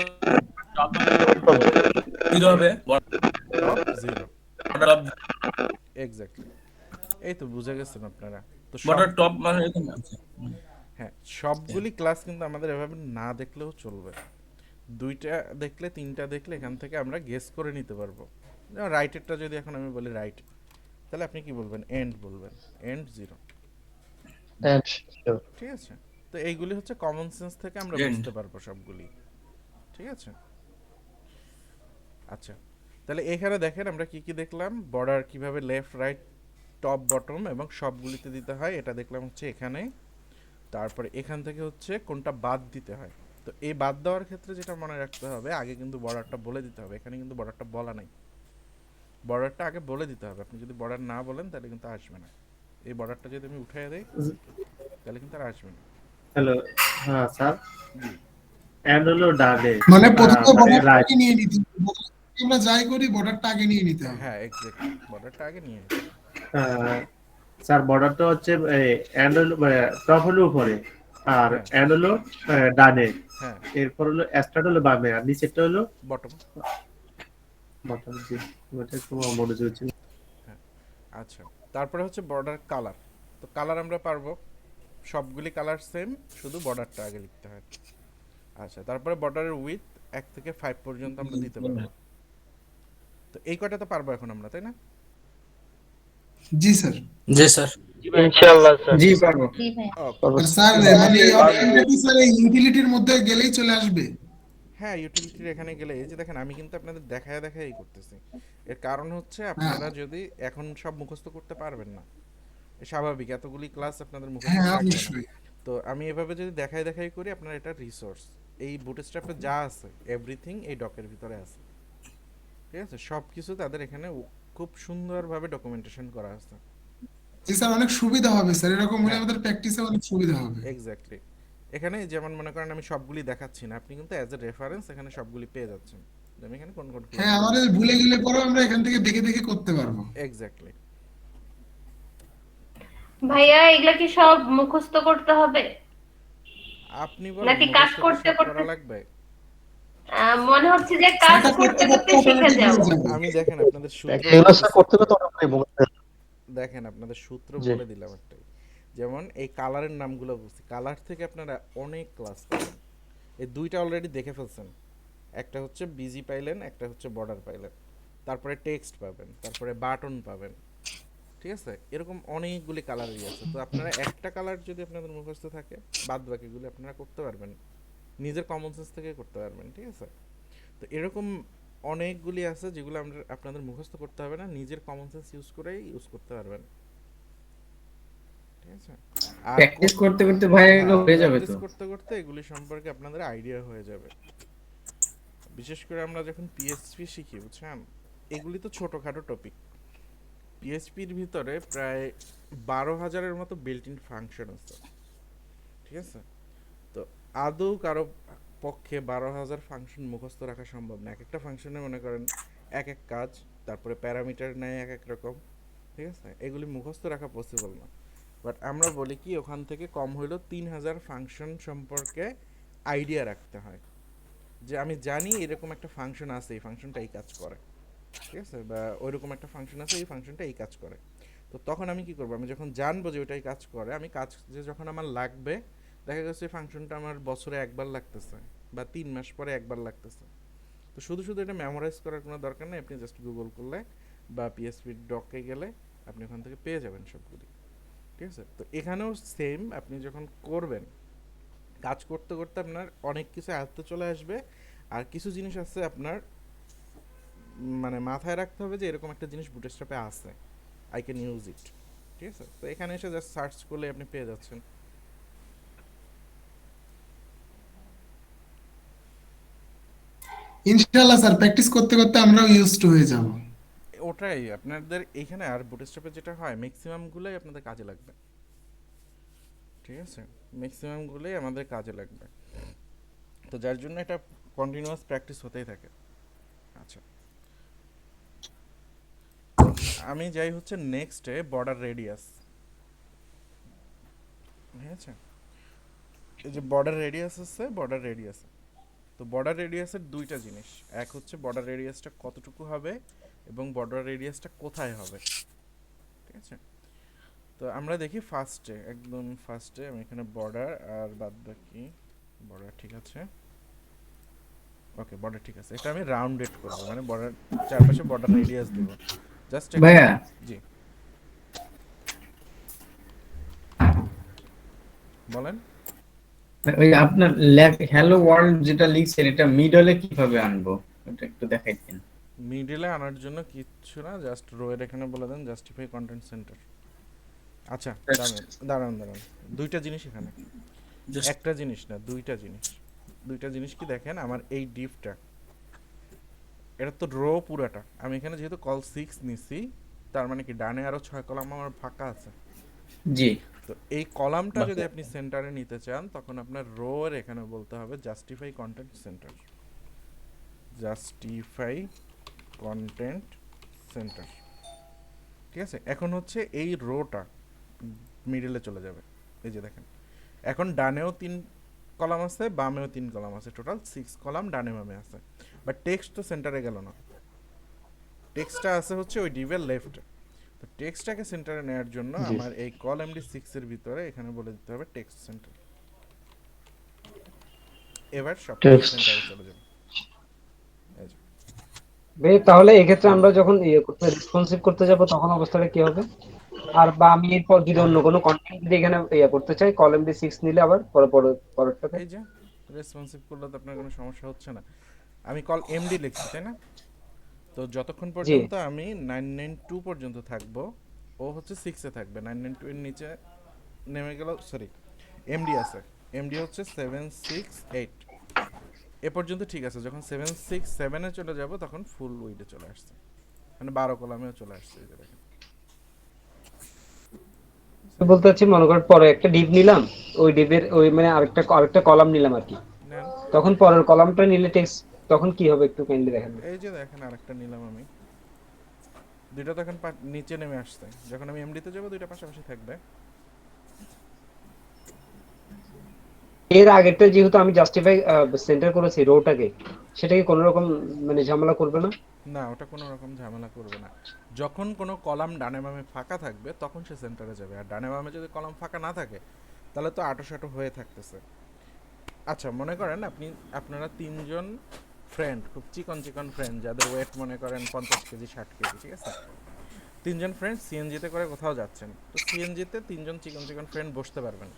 জিরো হবে, টপ 0। বর্ডার অফ এক্স্যাক্টলি, এই তো বুঝে গেছেন আপনারা। তো সব, বর্ডার টপ মানে এখানে আছে। হ্যাঁ সবগুলি ক্লাস কিন্তু আমাদের এভাবে না দেখলেও চলবে, দুইটা দেখলে তিনটা দেখলে এখান থেকে আমরা গেস করে নিতে পারবো। যেমন রাইটেরটা যদি এখন আমি বলি রাইট, তাহলে আপনি কি বলবেন? এন্ড বলবেন, এন্ড 0। And 0 ঠিক আছে, তো এইগুলি হচ্ছে কমন সেন্স থেকে আমরা End. বুঝতে পারবো সবগুলি। ঠিক আছে, আচ্ছা তাহলে এখানে দেখেন আমরা কি কি দেখলাম, বর্ডার কিভাবে লেফট রাইট টপ বটম এবং সবগুলিতে দিতে হয় এটা দেখলাম হচ্ছে এখানে। তারপরে এখান থেকে হচ্ছে কোনটা বাদ দিতে হয়। তো এই বাদ দেওয়ার ক্ষেত্রে যেটা মনে রাখতে হবে, আগে কিন্তু বর্ডারটা বলে দিতে হবে। এখানে কিন্তু বর্ডারটা বলা নাই, বর্ডারটা আগে বলে দিতে হবে। আপনি যদি বর্ডার না বলেন তাহলে কিন্তু আসবে না। এই বর্ডারটা যদি আমি উঠাই দেই তাহলে কিন্তু আর আসবে না। হ্যালো, হ্যাঁ স্যার, জি, এন্ড হলো ডানে, মানে প্রথমে মানে রাইট। বর্ডারটাকে নিয়ে নিতে হবে। আমরা যাই করি বর্ডারটা আগে নিয়ে নিতে হবে। হ্যাঁ এক্স্যাক্টলি, বর্ডারটা আগে নিয়ে নিতে হবে। স্যার বর্ডারটা হচ্ছে এন্ড হলো টপ হলো উপরে, আর হ্যাঁ। এন্ড হলো ডানে, হ্যাঁ এরপর হলো স্টার্ট হলো বামে, আর নিচেরটা হলো বটম। বটম। জি, ওটা একটু মনোযোগ ছিল। আচ্ছা, তারপরে হচ্ছে বর্ডার কালার। তো কালার আমরা পারবো, সবগুলি কালার সেম, শুধু বর্ডারটা আগে লিখতে হয়। আচ্ছা, তারপরে বর্ডারের উইথ 1 থেকে 5 পর্যন্ত আমরা দিতে পারবো। তো এই কয়টা তো পারবো এখন আমরা, তাই না? জি স্যার। জি স্যার। ইনশাআল্লাহ স্যার। জি পারবো। জি ভাই। ওকে, আর স্যার মানে অটোমেটিক স্যার এই ইউটিলিটির মধ্যে গেলেই চলে আসবে। হ্যাঁ ইউটিলিটির এখানে গেলে এই যে দেখেন আমি কিন্তু আপনাদের দেখায় দেখাই করতেছি। এর কারণ হচ্ছে হ্যাঁ আপনারা যদি এখন সব মুখস্থ করতে পারবেন না, এ স্বাভাবিক, এতগুলি ক্লাস আপনাদের মুখস্থ হ্যাঁ থাকবে না। অবশ্যই। তো আমি এভাবে যদি দেখাই দেখাই করি, আপনার এটা রিসোর্স, এই বুটস্ট্র্যাপে যা আছে এভরিথিং এই ডকের ভিতরে আছে। ঠিক আছে, সব কিছু তাদের এখানে খুব সুন্দরভাবে ডকুমেন্টেশন করা আছে। জি স্যার, অনেক সুবিধা হবে স্যার, এরকম হলে হ্যাঁ আমাদের প্র্যাকটিসে অনেক সুবিধা হবে। এক্স্যাক্টলি, এখানে যেমন মনে করেন আমি সবগুলি দেখাচ্ছি না, আপনি কিন্তু অ্যাজ এ রেফারেন্স এখানে সবগুলি পেয়ে যাচ্ছেন যে আমি এখানে কোন কোন হ্যাঁ, ক্লাস আমাদের ভুলে গেলে পরেও আমরা এখান থেকে দেখে দেখে করতে পারবো। এক্স্যাক্টলি। ভাইয়া এগুলা কি সব মুখস্থ করতে হবে আপনি বলেন নাকি কাজ মুখস্থ কি করতে সব করতে? করা লাগবে? মনে হচ্ছে যে কাজ সেটা করতে করতে শিখে অটোমেটিক যাও। হয়ে যাবে। আমি দেখেন আপনাদের সূত্র এগুলো স্যার বলতেছি, করতে করতে অটোমেটিক মনে হয়। দেখেন আপনাদের সূত্র জি। বলে দিলাম একটাই। যেমন এই কালারের নামগুলো বলছি, কালার থেকে আপনারা অনেক ক্লাস পাবেন। এই দুইটা অলরেডি দেখে ফেলছেন, একটা হচ্ছে বিজি পাইলেন, একটা হচ্ছে বর্ডার পাইলেন, তারপরে টেক্সট পাবেন, তারপরে বাটন পাবেন। ঠিক আছে, এরকম অনেকগুলি কালারই আছে। তো আপনারা একটা কালার যদি আপনাদের মুখস্থ থাকে, বাদ বাকিগুলি আপনারা করতে পারবেন, নিজের কমন সেন্স থেকে করতে পারবেন। ঠিক আছে, তো এরকম অনেকগুলি আছে যেগুলো আমরা আপনাদের মুখস্থ করতে হবে না, নিজের কমন সেন্স ইউজ করেই ইউজ করতে পারবেন। ঠিক আছে, আর প্র্যাকটিস করতে করতে ভাই এগুলো হয়ে যাবে তো। প্র্যাকটিস করতে করতে এগুলি সম্পর্কে আপনাদের আইডিয়া হয়ে যাবে। বিশেষ করে আমরা যখন পিএইচপি শিখি, বুঝছেন, এগুলি তো ছোটোখাটো টপিক। পিএইচপির ভিতরে প্রায় 12,000-এর মতো বিল্ট ইন ফাংশন আছে। ঠিক আছে, তো আদৌ কারো পক্ষে 12,000 ফাংশন মুখস্থ রাখা সম্ভব না। এক একটা ফাংশনে মনে করেন এক এক কাজ, তারপরে প্যারামিটার নেয় এক এক রকম। ঠিক আছে, এগুলি মুখস্থ রাখা পসিবল না। বাট আমরা বলি কি, ওখান থেকে কম হইলেও 3,000 ফাংশন সম্পর্কে আইডিয়া রাখতে হয়, যে আমি জানি এরকম একটা ফাংশন আছে, এই ফাংশনটা এই কাজ করে। ঠিক আছে, বা ওইরকম একটা ফাংশন আছে, এই ফাংশনটা এই কাজ করে। তো তখন আমি কি করবো, আমি যখন জানবো যে ওইটাই কাজ করে, আমি কাজ যে যখন আমার লাগবে, দেখা গেছে এই ফাংশনটা আমার বছরে একবার লাগতেছে বা 3 মাস পরে একবার লাগতেছে, তো শুধু শুধু এটা মেমোরাইজ করার কোনো দরকার নেই। আপনি জাস্ট গুগল করলে বা পিএসপি ডকে গেলে আপনি ওখান থেকে পেয়ে যাবেন সবগুলি। ঠিক আছে, তো এখানেও সেম, আপনি যখন করবেন, কাজ করতে করতে আপনার অনেক কিছু আয়ত্তে চলে আসবে। আর কিছু জিনিস আছে আপনার মানে মাথায় রাখতে হবে যে এরকম একটা জিনিস বুটস্ট্র্যাপে আছে, আই ক্যান ইউজ ইট। ঠিক আছে? তো এখানে এসে জাস্ট সার্চ করলে আপনি পেয়ে যাচ্ছেন। ইনশাআল্লাহ স্যার, প্র্যাকটিস করতে করতে আমরাও ইউজ টু হয়ে যাব। ওটাই আপনাদের এইখানে, আর বুটস্ট্র্যাপে যেটা হয় ম্যাক্সিমামগুলোই আপনাদের কাজে লাগবে, ঠিক আছে? ম্যাক্সিমামগুলোই আমাদের কাজে লাগবে, তো যার জন্য এটা কন্টিনিউয়াস প্র্যাকটিস হতেই থাকে। আচ্ছা, তো আমি যাই হচ্ছে নেক্সটে বর্ডার রেডিয়াস। ঠিক আছে, এই যে বর্ডার রেডিয়াস আছে, বর্ডার রেডিয়াস, তো বর্ডার রেডিয়াসের দুইটা জিনিস, এক হচ্ছে বর্ডার রেডিয়াসটা কতটুকু হবে এবং বর্ডার রেডিয়াসটা কোথায় হবে। ঠিক আছে, তো আমরা দেখি ফার্স্টে, একদম ফার্স্টে আমি এখানে বর্ডার আর বাদ বাকি বর্ডার, ঠিক আছে, ওকে বর্ডার ঠিক আছে, এটা আমি রাউন্ডেড করব, মানে বর্ডার চারপাশে বর্ডার রেডিয়াস দেব জাস্ট। ভাইয়া জি বলেন। ওই আপনার হ্যালো ওয়ার্ল্ড যেটা লিখছেন এটা মিডলে কিভাবে আনবো এটা একটু দেখাইতেন। মিডলে আনার জন্য কিচ্ছু না, জাস্ট রোয়ের এখানে বলে দেন জাস্টিফাই কন্টেন্ট সেন্টার। আচ্ছা দাঁড়ান দাঁড়ান দাঁড়ান, দুইটা জিনিস এখানে, একটা জিনিস না, দুইটা জিনিস। দুইটা জিনিস কি দেখেন, আমার এই ডিফটা, এটা তো রো পুরাটা, আমি এখানে যেহেতু কল 6 নিছি, তার মানে কি ডানে আরো 6 কলাম আমার ফাঁকা আছে। জি, তো এই কলামটা যদি আপনি সেন্টারে নিতে চান, তখন আপনার রো এর এখানে বলতে হবে justify content centre, justify content centre. ঠিক আছে, এখন হচ্ছে এই রোটা মিডলে চলে যাবে, এই যে দেখেন এখন ডানেও 3 কলাম আছে, বামেও 3 কলাম আছে, টোটাল 6 কলাম ডানে বামে আছে, বাট টেক্সট তো সেন্টারে গেল না, টেক্সটটা আছে হচ্ছে ওই ডিভের লেফটে। তো টেক্সটটাকে সেন্টারে নেওয়ার জন্য আমার এই কল এমডি 6 এর ভিতরে এখানে বলে দিতে হবে টেক্সট সেন্টার। এবার সব সেন্টারে চলে যাবে। এই যে তাহলে এক্ষেত্রে আমরা যখন ইয়ে করতে রেসপন্সিভ করতে যাব তখন অবস্থাটা কি হবে? আর বা আমি এরপর যদি অন্য কোনো কন্টেন্ট যদি এখানে ইয়ে করতে চাই, কলাম ডি 6 নিলে আবার পরেরটাতে এই যে রেসপন্সিভ করলে তো আপনার কোনো সমস্যা হচ্ছে না। আমি কল এমডি লিখছি তাই না, তো যতক্ষণ পর্যন্ত আমি 992 পর্যন্ত থাকবো, ও হচ্ছে 6 এ থাকবে, 992 এর নিচে নেমে গেল, সরি এমডি আছে, এমডি হচ্ছে 768 এ পর্যন্ত ঠিক আছে। যখন 767 এ চলে যাব তখন ফুল উইডে চলে আসছে, মানে 12 কলামেও চলে আসছে, এই যে দেখেন। বলতে চাচ্ছি, মনে করেন পরে একটা ডিভ নিলাম, ওই ডিভের ওই মানে আরেকটা কলাম নিলাম আর কি, নেন, তখন পরের কলামটা নিলে টেক্সট তখন কি হবে একটু কাইন্ডলি দেখান। এই যে দেখেন আরেকটা নিলাম আমি, দুইটা তখন নিচে নেমে আসছে, যখন আমি এমডিতে যাব দুইটা পাশাপাশি থাকবে। এর আগেরটা যেহেতু আমি জাস্টিফাই সেন্টার করেছি রোটাকে, সেটা কি কোনো রকম মানে ঝামেলা করবে না? না, ওটা কোনো রকম ঝামেলা করবে না। যখন কোনো কলাম ডানে বামে ফাঁকা থাকবে তখন সে সেন্টারে যাবে, আর ডানে বামে যদি কলাম ফাঁকা না থাকে তাহলে তো আটো হয়ে থাকতেছে। আচ্ছা মনে করেন আপনারা 3জন ফ্রেন্ড, খুব চিকন চিকন ফ্রেন্ড, যাদের ওয়েট মনে করেন 50 কেজি 60 কেজি, ঠিক আছে, 3জন ফ্রেন্ড সিএনজিতে করে কোথাও যাচ্ছেন, তো সিএনজিতে 3জন চিকন চিকন ফ্রেন্ড বসতে পারবেন।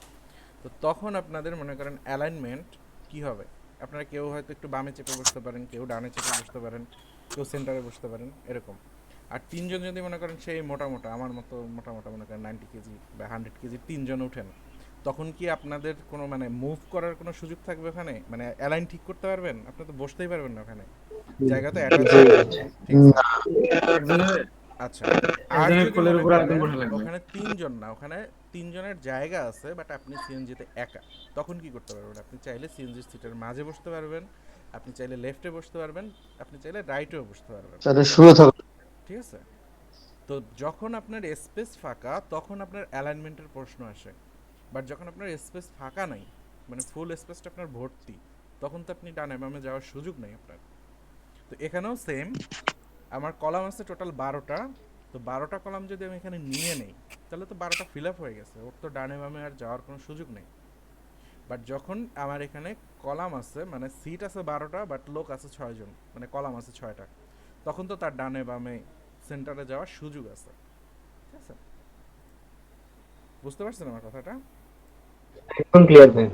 তো তখন আপনাদের মনে করেন অ্যালাইনমেন্ট কি হবে, আপনারা কেউ হয়তো একটু বামে চেপে বসতে পারেন, কেউ ডানে চেপে বসতে পারেন, কেউ সেন্টারে বসতে পারেন, এরকম। আর 3জন যদি মনে করেন সেই মোটা আমার মতো মোটা মনে করেন 90 কেজি বা 100 কেজি 3জন উঠেন, তখন কি আপনাদের কোনো মানে মুভ করার কোনো সুযোগ থাকবে ওখানে, মানে অ্যালাইন ঠিক করতে পারবেন? আপনি তো বসতেই পারবেন না ওখানে, জায়গা তো অ্যাটাচ, ঠিক আছে? আচ্ছা, আর যদি মনে করেন ওখানে 3জন না, ওখানে 3জনের জায়গা আছে, বাট আপনি সিএনজিতে একা, তখন কি করতে পারবেন? আপনি চাইলে সিএনজি সিটের মাঝে বসতে পারবেন, আপনি চাইলে লেফটে বসতে পারবেন, আপনি চাইলে রাইটেও বসতে পারবেন, ঠিক আছে? তো যখন আপনার স্পেস ফাঁকা তখন আপনার অ্যালাইনমেন্টের প্রশ্ন আসে, বাট যখন আপনার স্পেস ফাঁকা নাই, মানে ফুল স্পেসটা আপনার ভর্তি, তখন তো আপনি ডানে বামে যাওয়ার সুযোগ নেই আপনার। তো এখানেও সেম, আমার কলাম আছে টোটাল 12টা, তো 12টা কলাম যদি আমি এখানে নিয়ে নেই তাহলে তো 12টা ফিল আপ হয়ে গেছে, ওর তো ডানে বামে আর যাওয়ার কোনো সুযোগ নেই। বাট যখন আমার এখানে কলাম আছে, মানে সিট আছে 12টা, বাট লোক আছে 6জন, মানে কলাম আছে 6টা, তখন তো তার ডানে বামে সেন্টারে যাওয়ার সুযোগ আছে, ঠিক আছে? বুঝতে পারছেন আমার কথাটা? একদম ক্লিয়ার ভাই।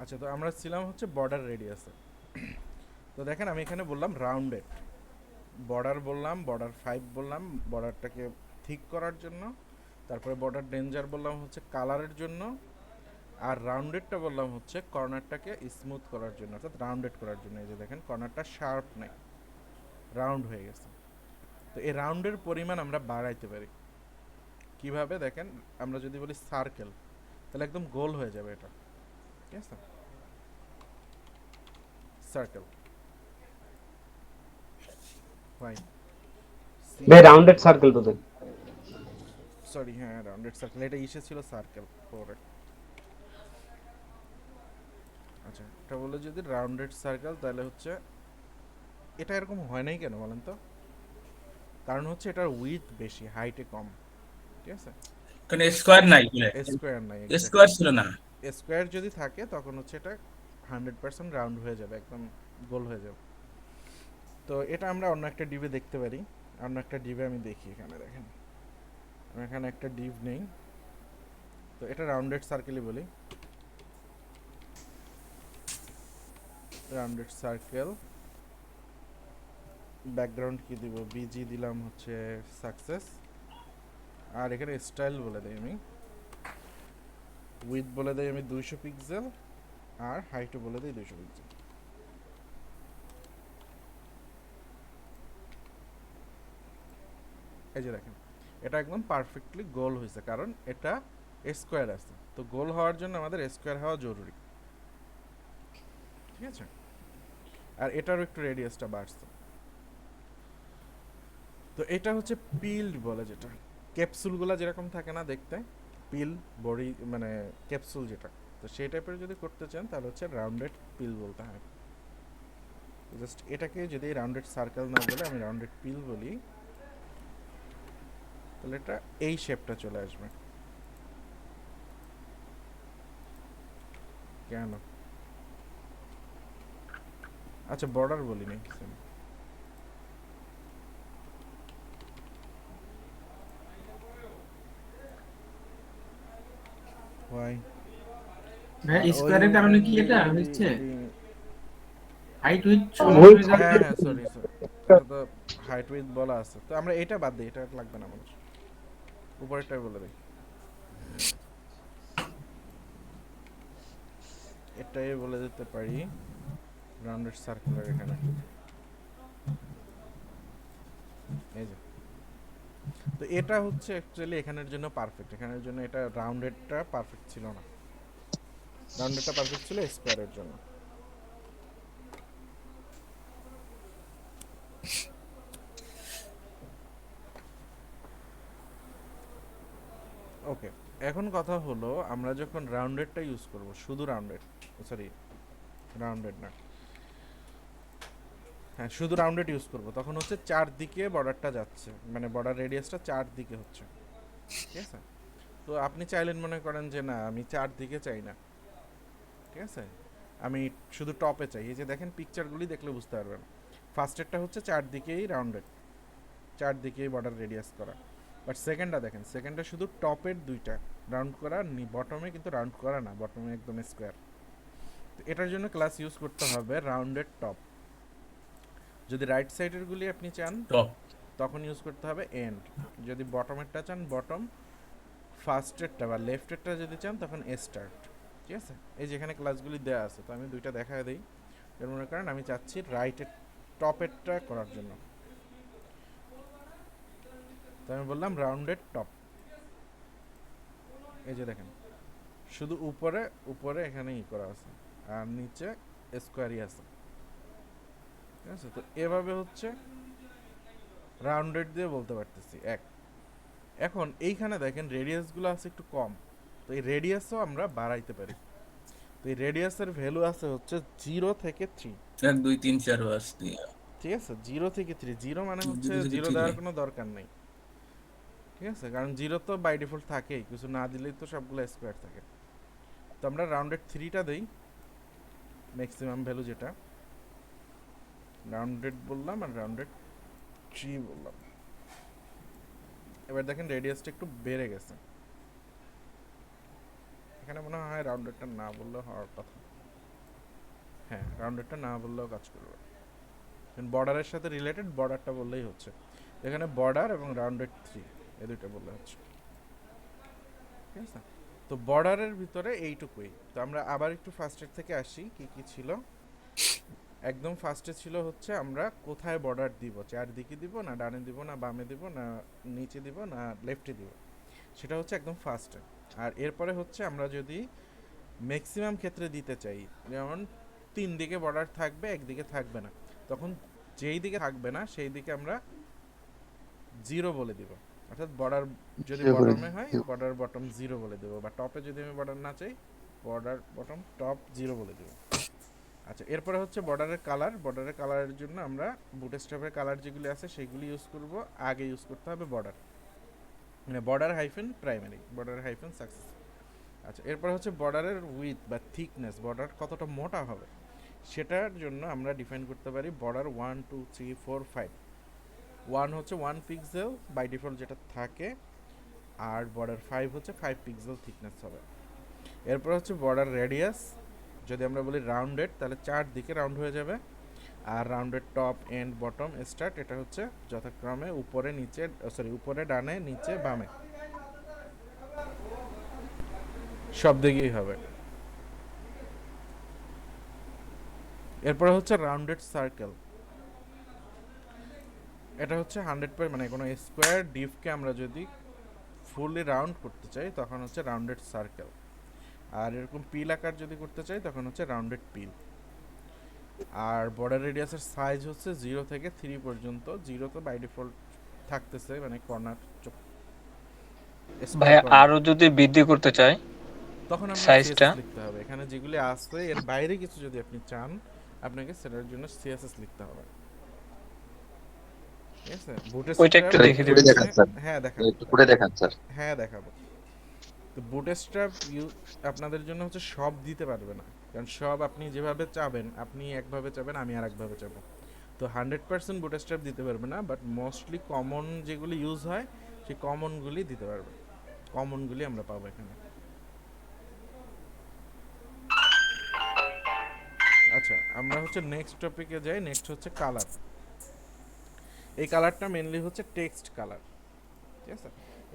আচ্ছা, তো আমরা ছিলাম হচ্ছে বর্ডার রেডিয়াসে। তো দেখেন আমি এখানে বললাম রাউন্ডেড, বর্ডার বললাম, বর্ডার 5 বললাম বর্ডারটাকে ঠিক করার জন্য, তারপরে বর্ডার ডেঞ্জার বললাম হচ্ছে কালারের জন্য, আর রাউন্ডেডটা বললাম হচ্ছে কর্নারটাকে স্মুথ করার জন্য, অর্থাৎ রাউন্ডেড করার জন্য। এই যে দেখেন কর্নারটা শার্প নেই, রাউন্ড হয়ে গেছে। তো এই রাউন্ডের পরিমাণ আমরা বাড়াইতে পারি কিভাবে দেখেন, আমরা যদি বলি সার্কেল তাহলে একদম গোল হয়ে যাবে এটা, ঠিক আছে? সার্কেল ফাইন, ভাই রাউন্ডেড সার্কেল তো দেখ। সরি হ্যাঁ রাউন্ডেড সার্কেল, এটা ইসে ছিল সার্কেল পরে। আচ্ছা এটা বলে যদি রাউন্ডেড সার্কেল তাহলে হচ্ছে এটা এরকম হয় নাই কেন বলেন তো? কারণ হচ্ছে এটার উইথ বেশি, হাইটে কম, ঠিক আছে? কারণ স্কোয়ার নাই, স্কোয়ার নাই, স্কোয়ার ছিল না। স্কোয়ার যদি থাকে তখন হচ্ছে এটা 100% রাউন্ড হয়ে যাবে, একদম গোল হয়ে যাবে। তো এটা আমরা অন্য একটা ডিভে দেখতে পারি। অন্য একটা ডিভে আমি দেখি, এখানে দেখেন আমি এখানে একটা ডিভ নেই, তো এটা রাউন্ডেড সার্কেলই বলি। রাউন্ডেড সার্কেল, ব্যাকগ্রাউন্ড কি দিব, বিজি দিলাম হচ্ছে সাকসেস, আর এখানে স্টাইল বলে দেই আমি, উইথ বলে দেই আমি 200 পিক্সেল, আর হাইটও বলে দেই 200 পিক্সেল। এই যে দেখেন এটা একদম পারফেক্টলি গোল হয়েছে, কারণ এটা স্কোয়ার আছে, তো গোল হওয়ার জন্য আমাদের স্কোয়ার হওয়া জরুরি, ঠিক আছে? আর এটারও একটু রেডিয়াসটা বাড়ছে। তো এটা হচ্ছে পিল্ড বলে, যেটা ক্যাপসুলগুলো যেরকম থাকে না দেখতে, পিল বডি মানে ক্যাপসুল যেটা, তো সেই টাইপের যদি করতে চান তাহলে হচ্ছে রাউন্ডেড পিল বলতে হয়। জাস্ট এটাকে যদি রাউন্ডেড সার্কেল না বলে আমি রাউন্ডেড পিল বলি, তাহলে এটা এই শেপটা চলে আসবে। কেন? আচ্ছা বর্ডার বলি নাই, ওয়াই স্কোয়ারের কারণে কি এটা হচ্ছে হাইট উইথ হ্যাঁ হ্যাঁ সরি সরি, তো হাইট উইথ বলা আছে, তো আমরা এটা বাদ দিই, এটা লাগবে না আমাদের, উপরেরটাই বলে দিই। এটাই বলে দিতে পারি রাউন্ডেড সার্কেলের এখানে, এই যে। তো এটা হচ্ছে অ্যাকচুয়ালি এখানের জন্য পারফেক্ট, এখানের জন্য এটা রাউন্ডেডটা পারফেক্ট ছিল না, রাউন্ডেডটা পারফেক্ট ছিল স্কোয়ারের জন্য। ওকে, এখন কথা হলো আমরা যখন রাউন্ডেডটা ইউজ করব, শুধু রাউন্ডেড, সরি রাউন্ডেড না, হ্যাঁ শুধু রাউন্ডেড ইউজ করব, তখন হচ্ছে চারদিকে বর্ডারটা যাচ্ছে, মানে বর্ডার রেডিয়াসটা চারদিকে হচ্ছে, ঠিক আছে? তো আপনি চাইলেন মনে করেন যে না আমি চারদিকে চাই না, ঠিক আছে, আমি শুধু টপে চাই। এই যে দেখেন পিকচারগুলি দেখলে বুঝতে পারবেন, ফার্স্টেরটা হচ্ছে চারদিকেই রাউন্ডেড, চারদিকেই বর্ডার রেডিয়াস করা, বাট সেকেন্ডটা দেখেন, সেকেন্ডটা শুধু টপের দুইটা রাউন্ড করা, বটমে কিন্তু রাউন্ড করা না, বটমে একদম স্কোয়ার। তো এটার জন্য ক্লাস ইউজ করতে হবে রাউন্ডেড টপ। যদি রাইট সাইডের গুলি আপনি চান তখন ইউজ করতে হবে এন্ড, যদি বটমেরটা চান বটম, ফার্স্টেরটা বা লেফটেরটা যদি চান তখন স্টার্ট, ঠিক আছে? এই যেখানে ক্লাসগুলি দেওয়া আছে, তো আমি দুইটা দেখা দিই। এর মনে করেন আমি চাচ্ছি রাইটের টপেরটা করার জন্য, তো আমি বললাম রাউন্ডেড টপ। এই যে দেখেন শুধু উপরে উপরে এখানে ই করা আছে, আর নিচে স্কোয়ারই আছে, ঠিক আছে? তো এভাবে হচ্ছে রাউন্ডেড দিয়ে বলতে পারতেছি এক। এখন এইখানে দেখেন রেডিয়াসগুলো আছে একটু কম, তো এই রেডিয়াসও আমরা বাড়াইতে পারি। তো এই রেডিয়াসের ভ্যালু আছে হচ্ছে 0 থেকে 3, 1 2 3 4 5 ঠিক আছে? 0 থেকে 3, 0 মানে হচ্ছে 0 থেকে 0 3 দেওয়ার কোনো দরকার নেই, ঠিক আছে? কারণ 0 তো বাই ডিফল্ট থাকেই, কিছু না দিলেই তো সবগুলো স্কোয়ার থাকে। তো আমরা রাউন্ডেড 3টা দেই, ম্যাক্সিমাম ভ্যালু যেটা, রাউন্ডেড বললাম আর রাউন্ডেড 3 বললাম। এবার দেখেন রেডিয়াসটা একটু বেড়ে গেছে, এখানে মনে হয় রাউন্ডেডটা না বললেও হওয়ার কথা, হ্যাঁ রাউন্ডেডটা না বললেও কাজ করবে। বর্ডারের সাথে রিলেটেড বর্ডারটা বললেই হচ্ছে। এখানে বর্ডার এবং রাউন্ডেড 3 এই দুইটা বললে হচ্ছে, ঠিক আছে? তো বর্ডারের ভিতরে এইটুকুই। তো আমরা আবার একটু ফার্স্টের থেকে আসি, কি কি ছিল। একদম ফার্স্টে ছিল হচ্ছে আমরা কোথায় বর্ডার দিব, চারদিকে দিব না ডানে দিব না বামে দিব না নিচে দিব না লেফটে দিব, সেটা হচ্ছে একদম ফার্স্টে। আর এরপরে হচ্ছে আমরা যদি ম্যাক্সিমাম ক্ষেত্রে দিতে চাই, যেমন 3 দিকে বর্ডার থাকবে, একদিকে থাকবে না, তখন যেই দিকে থাকবে না সেই দিকে আমরা 0 বলে দিব। অর্থাৎ বর্ডার যদি বটমে হয় বর্ডার বটম 0 বলে দেব, বা টপে যদি আমি বর্ডার না চাই বর্ডার বটম টপ 0 বলে দেব। আচ্ছা, এরপরে হচ্ছে বর্ডারের কালার। বর্ডারের কালারের জন্য আমরা বুটস্ট্র্যাপের কালার যেগুলি আছে সেগুলি ইউজ করব। আগে ইউজ করতে হবে বর্ডার, মানে border hyphen primary, border hyphen success. আচ্ছা, এরপর হচ্ছে বর্ডারের উইথ বা থিকনেস, বর্ডার কতটা মোটা হবে সেটার জন্য আমরা ডিফাইন করতে পারি বর্ডার 1 2 3 4 5। 1 হচ্ছে 1 পিক্সেল বাই ডিফল্ট যেটা থাকে, আর বর্ডার 5 হচ্ছে 5 পিক্সেল থিকনেস হবে। এরপর হচ্ছে বর্ডার রেডিয়াস, যদি আমরা বলি রাউন্ডেড তাহলে 4 দিকে রাউন্ড হয়ে যাবে। আর rounded top and bottom start, এটা হচ্ছে যথাক্রমে উপরে নিচে উপরে ডানে নিচে বামে সব দিকেই হবে। এরপর হচ্ছে রাউন্ডেড সার্কেল, এটা হচ্ছে 100 মানে কোনো স্কোয়ার ডিপকে আমরা যদি ফুললি রাউন্ড করতে চাই তখন হচ্ছে রাউন্ডেড সার্কেল। আর এরকম পিল আকার যদি করতে চাই তখন হচ্ছে রাউন্ডেড পিল। আর বর্ডার রেডিয়াসের সাইজ হচ্ছে 0 থেকে 3 পর্যন্ত। 0 তো বাই ডিফল্ট থাকতেছে, মানে কর্নার ভাইয়া আরো যদি বৃদ্ধি করতে চাই তখন আমরা সাইজটা সিএসএস লিখতে হবে। এখানে যেগুলি আছে এর বাইরে কিছু যদি আপনি চান আপনাকে সেটার জন্য সিএসএস লিখতে হবে, ঠিক আছে? ওইটা একটু দেখে করে দিবেন। দেখান স্যার, হ্যাঁ দেখাবো, একটু করে দেখান স্যার। হ্যাঁ দেখাবো। তো বুটস্ট্র্যাপ আপনাদের জন্য হচ্ছে সব দিতে পারবে না, কারণ সব আপনি যেভাবে চাবেন, আপনি একভাবে চাবেন আমি আর একভাবে চাবো, তো 100% বুটস্ট্র্যাপ দিতে পারবে না। বাট মোস্টলি কমন যেগুলি ইউজ হয় সেই কমনগুলি দিতে পারবে, কমনগুলি আমরা পাবো এখানে। আচ্ছা, আমরা হচ্ছে নেক্সট টপিকে যাই। নেক্সট হচ্ছে কালার। এই কালারটা মেইনলি হচ্ছে টেক্সট কালার, ঠিক আছে?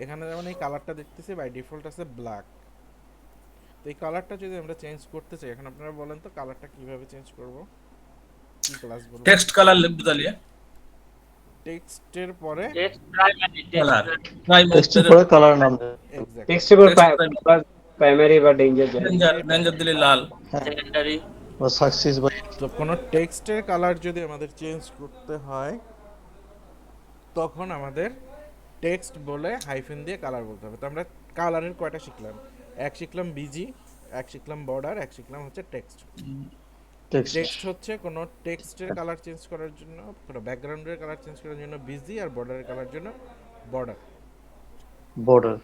এখানে যেমন এই কালারটা দেখতেছি বাই ডিফল্ট আছে ব্ল্যাক। তো এই কালারটা যদি আমরা চেঞ্জ করতে চাই, এখন আপনারা বলেন তো কালারটা কিভাবে চেঞ্জ করব, কি ক্লাস বলবো? টেক্সট কালার লিখতে তাহলে টেক্সটের পরে কালার টেক্সটের পরে কালার নাম দেন। এক্স্যাক্ট টেক্সটের পর প্রাইমারি বা ডেঞ্জার যায়। রেঞ্জার দিলে লাল, সেকেন্ডারি বা সাকসেস বা তো কোনো টেক্সটের কালার যদি আমাদের চেঞ্জ করতে হয় তখন আমাদের টেক্সট বলে হাইফেন দিয়ে কালার বলতে হবে। তো আমরা কালারের কয়টা শিখলাম? এক শিখলাম বিজি, এক শিখলাম বর্ডার, এক শিখলাম হচ্ছে টেক্সট। টেক্সট। টেক্সট হচ্ছে কোনো টেক্সটের কালার চেঞ্জ করার জন্য, কোনো ব্যাকগ্রাউন্ডের কালার চেঞ্জ করার জন্য বিজি, আর বর্ডারের কালার জন্য বর্ডার। বর্ডার।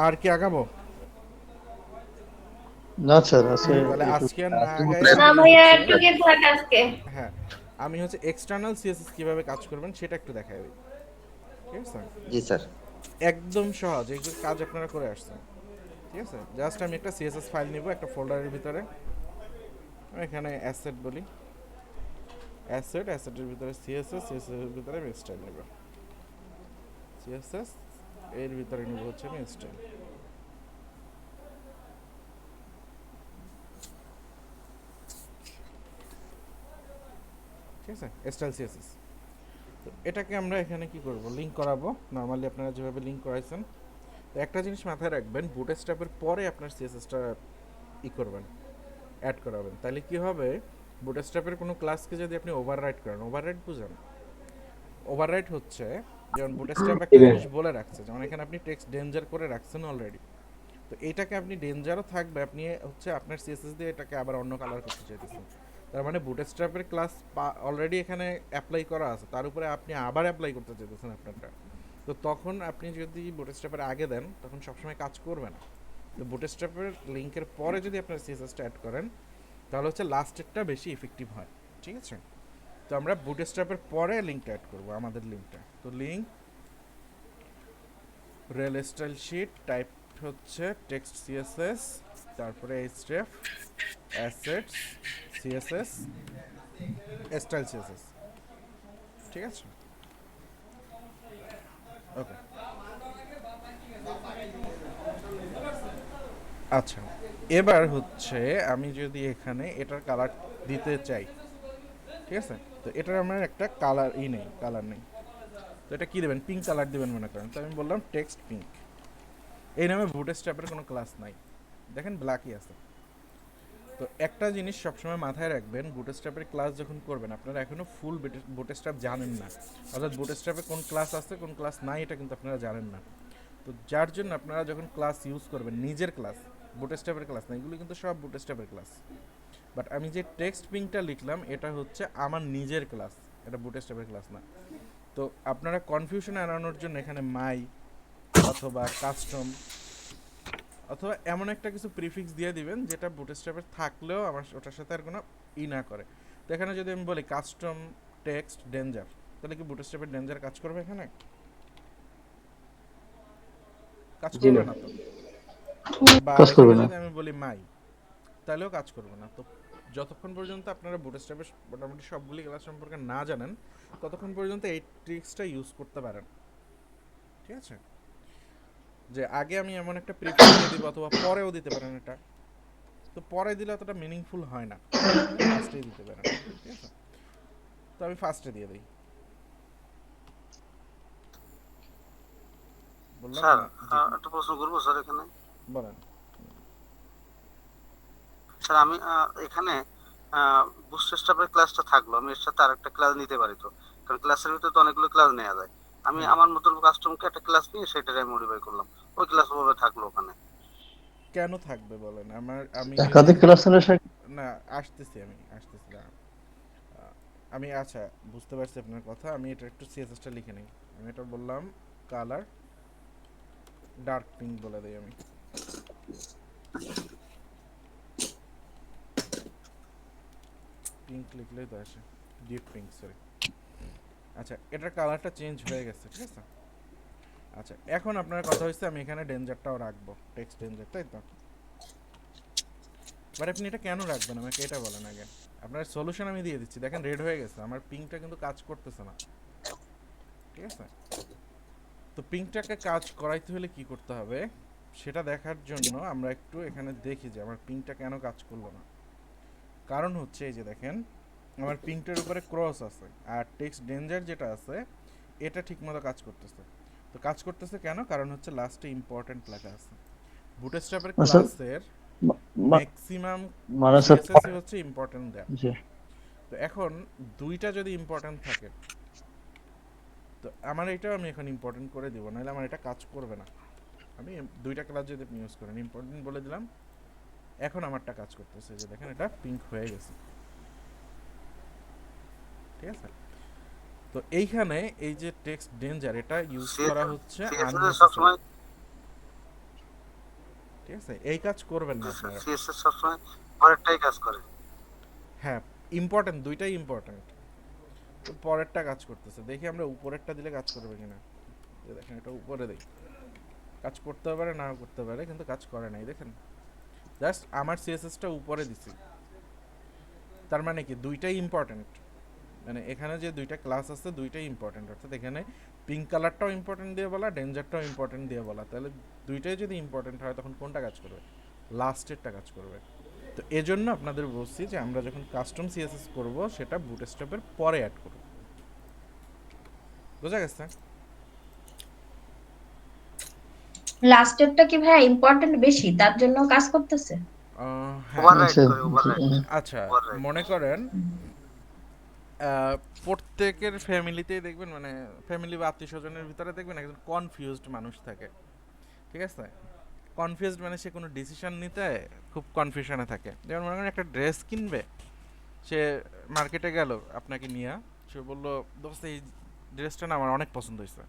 আর কি আগাবো? না স্যার আছে। তাহলে আজকে আর না আগাই না ভাইয়া একটু কি থাক আজকে। হ্যাঁ, আমি হচ্ছে এক্সটার্নাল সিএসএস কিভাবে কাজ করবেন সেটা একটু দেখাই দিই, ঠিক আছে? জি স্যার। একদম সহজ, এইগুলো কাজ আপনারা করে আসছেন, ঠিক আছে? জাস্ট আমি একটা সিএসএস ফাইল নিব একটা ফোল্ডারের ভিতরে, এখানে অ্যাসেট বলি, অ্যাসেটের ভিতরে সিএসএস, সিএসএস এর ভিতরে আমি স্টাইল নেব, সিএসএস এর ভিতরে নেব হচ্ছে আমি স্টাইল। ঠিক আছে, স্টাইল সিএসএস। তো এটাকে আমরা এখানে কি করব, লিংক করাবো। নরমালি আপনারা যেভাবে লিংক করাইছেন। তো একটা জিনিস মাথায় রাখবেন, বুটস্ট্র্যাপের পরে আপনার সিএসএসটা করবেন, অ্যাড করাবেন। তাহলে কি হবে, বুটস্ট্র্যাপের কোনো ক্লাসকে যদি আপনি ওভাররাইট করেন, ওভাররাইট বুঝেন? ওভাররাইট হচ্ছে যেমন বুটস্ট্র্যাপ একটা জিনিস বলে রাখছে, যেমন এখানে আপনি টেক্সট ডেঞ্জার করে রাখছেন অলরেডি, তো এইটাকে আপনি ডেঞ্জারও থাকবে, আপনি হচ্ছে আপনার সিএসএস দিয়ে এটাকে আবার অন্য কালার করতে চাইতেছেন। তার মানে বুটস্ট্র্যাপের ক্লাস অলরেডি এখানে অ্যাপ্লাই করা আছে, তার উপরে আপনি আবার অ্যাপ্লাই করতে চাইতেছেন আপনারটা। তো তখন আপনি যদি বুটস্ট্র্যাপের আগে দেন তখন সবসময় কাজ করবে না। তো বুটস্ট্র্যাপের লিঙ্কের পরে যদি আপনার সিএসএসটা অ্যাড করেন তাহলে হচ্ছে লাস্টেরটা বেশি ইফেক্টিভ হয়, ঠিক আছে? তো আমরা বুটস্ট্র্যাপের পরে লিঙ্কটা অ্যাড করব, আমাদের লিঙ্কটা। তো link rel stylesheet type হচ্ছে টেক্সট সিএসএস, তারপরে href, assets, CSS, style CSS. ঠিক আছে, ওকে। আচ্ছা, এবার হচ্ছে আমি যদি এখানে এটার কালার দিতে চাই, ঠিক আছে, তো এটার আমার একটা কালার নেই, কালার নেই, তো এটা কি দেবেন? পিঙ্ক কালার দিবেন মনে করেন। তো আমি বললাম টেক্সট পিঙ্ক। এই নামে বুটস্ট্র্যাপের কোনো ক্লাস নাই, দেখেন ব্ল্যাকই আছে। তো একটা জিনিস সবসময় মাথায় রাখবেন, বুটস্ট্র্যাপের ক্লাস যখন করবেন আপনারা এখনো ফুল বুটস্ট্র্যাপ জানেন না, অর্থাৎ বুটস্ট্র্যাপে কোন ক্লাস আছে কোন ক্লাস নাই এটা কিন্তু আপনারা জানেন না। তো যার জন্য আপনারা যখন ক্লাস ইউজ করবেন, নিজের ক্লাস, বুটস্ট্র্যাপের ক্লাস না, এগুলো কিন্তু সব বুটস্ট্র্যাপের ক্লাস। বাট আমি যে টেক্সট পিঙ্কটা লিখলাম এটা হচ্ছে আমার নিজের ক্লাস, এটা বুটস্ট্র্যাপের ক্লাস না। তো আপনারা কনফিউশন এড়ানোর জন্য এখানে মাই অথবা কাস্টম অথবা এমন একটা কিছু প্রিফিক্স দিয়ে দিবেন যেটা বুটস্ট্র্যাপের থাকলেও আমার ওটার সাথে আর কোনো না করে। তো এখানে যদি আমি বলি কাস্টম টেক্সট ডেঞ্জার, তাহলে কি বুটস্ট্র্যাপের ডেঞ্জার কাজ করবে? এখানে কাজ করবে না। তো বা যদি আমি বলি মাই, তাহলেও কাজ করবে না। তো যতক্ষণ পর্যন্ত আপনারা বুটস্ট্র্যাপের মোটামুটি সবগুলি ক্লাস সম্পর্কে না জানেন ততক্ষণ পর্যন্ত এই ট্রিক্সটা ইউজ করতে পারেন। ঠিক আছে, যে আগে আমি এমন একটা প্রিফিক্স দিয়ে দিব অথবা পরেও দিতে পারেন, এটা তো পরে দিলে অতটা মিনিংফুল হয় না, ফার্স্টেই দিতে পারেন। ঠিক আছে, তো আমি ফার্স্টে দিয়ে দিই। বললাম স্যার জি, একটা প্রশ্ন করবো স্যার এখানে। বলেন। স্যার আমি এখানে বুটস্ট্র্যাপের ক্লাসটা থাকলো, আমি এর সাথে আরেকটা ক্লাস নিতে পারি তো? কারণ ক্লাসের ভিতরে তো অনেকগুলো ক্লাস নেওয়া যায়। আমি আমার মতন কাস্টমকে একটা ক্লাস নিয়ে সেটারে আমি মডিফাই করলাম, ওই ক্লাস ওভাবে থাকলো ওখানে। কেন থাকবে বলেন? আমি একাধিক ক্লাস না, আসতেছি দাঁড়ান। আমি আচ্ছা বুঝতে পারছি আপনার কথা। আমি এটা একটু সিএসএসটা লিখে নিই। আমি এটা বললাম কালার ডার্ক পিঙ্ক বলে দিই আমি। পিঙ্ক লিখলেই তো আসে, ডিপ পিঙ্ক, সরি। আচ্ছা, এটার কালারটা চেঞ্জ হয়ে গেছে, ঠিক আছে। আচ্ছা, এখন আপনার কথা হচ্ছে আমি এখানে ডেঞ্জারটাও রাখবো, টেক্সট ডেঞ্জার, তাই তো? বাট আপনি এটা কেন রাখবেন আমাকে এটা বলেন আগে। আপনার সলিউশন আমি দিয়ে দিচ্ছি, দেখেন রেড হয়ে গেছে, আমার পিঙ্কটা কিন্তু কাজ করতেছে না। ঠিক আছে, তো পিঙ্কটাকে কাজ করাইতে হলে কি করতে হবে সেটা দেখার জন্য আমরা একটু এখানে দেখি যে আমার পিঙ্কটা কেন কাজ করলো না। কারণ হচ্ছে এই যে দেখেন আমার পিঙ্কটার উপরে ক্রস আছে, আর টেক্সট ডেঞ্জার যেটা আছে এটা ঠিকমতো কাজ করতেছে। তো কাজ করতেছে কেন? কারণ হচ্ছে লাস্টে ইম্পর্টেন্ট লেখা আছে। বুটস্ট্র্যাপের ক্লাসের ম্যাক্সিমাম সিএসএস হচ্ছে ইম্পর্টেন্ট দেয়া। তো এখন দুইটা যদি ইম্পর্টেন্ট থাকে তো আমার এটাও আমি এখন ইম্পর্টেন্ট করে দিব, নাহলে আমার এটা কাজ করবে না। আমি দুইটা ক্লাস যদি আপনি ইউজ করেন, ইম্পর্টেন্ট বলে দিলাম, এখন আমারটা কাজ করতেছে, যে দেখেন এটা পিঙ্ক হয়ে গেছে। ঠিক আছে, তো এইখানে এই যে টেক্সট ডেঞ্জার এটা ইউজ করা হচ্ছে আননেসেসারি। ঠিক আছে, এই কাজ করবেন না আপনারা। সিএসএস সবসময় পরেরটাই কাজ করে। হ্যাঁ, ইম্পর্টেন্ট, দুইটাই ইম্পর্টেন্ট। তো পরেরটা কাজ করতেছে, দেখি আমরা উপরেরটা দিলে কাজ করবে কিনা। যে দেখেন এটা উপরে দেই, কাজ করতে পারে নাও করতে পারে, কিন্তু কাজ করে নাই। দেখেন জাস্ট আমার সিএসএসটা উপরে দিছি, তার মানে কি দুইটাই ইম্পর্টেন্ট। মানে এখানে যে দুইটা ক্লাস আছে দুইটাই ইম্পর্টেন্ট, অর্থাৎ এখানে পিঙ্ক কালারটাও ইম্পর্টেন্ট দিয়ে বলা, ডেঞ্জারটাও ইম্পর্টেন্ট দিয়ে বলা। তাহলে দুইটাই যদি ইম্পর্টেন্ট হয় তখন কোনটা কাজ করবে? লাস্টেরটা কাজ করবে। তো এজন্য আপনাদের বলছি যে আমরা যখন কাস্টম সিএসএস করব সেটা বুটস্ট্র্যাপের পরে অ্যাড করব। বোঝা গেছে? লাস্ট স্টেপটা কি ভাই ইম্পর্টেন্ট বেশি, তার জন্য কাজ করতেছে? আচ্ছা, মনে করেন প্রত্যেকের ফ্যামিলিতেই দেখবেন, মানে ফ্যামিলি বা আত্মীয় স্বজনের ভিতরে দেখবেন একজন কনফিউজড মানুষ থাকে। ঠিক আছে, কনফিউজড মানে সে কোনো ডিসিশন নিতে খুব কনফিউশনে থাকে। যেমন মনে করেন একটা ড্রেস কিনবে, সে মার্কেটে গেল আপনাকে নিয়ে, সে বললো দোস্ত এই ড্রেসটা না আমার অনেক পছন্দ হয়েছে।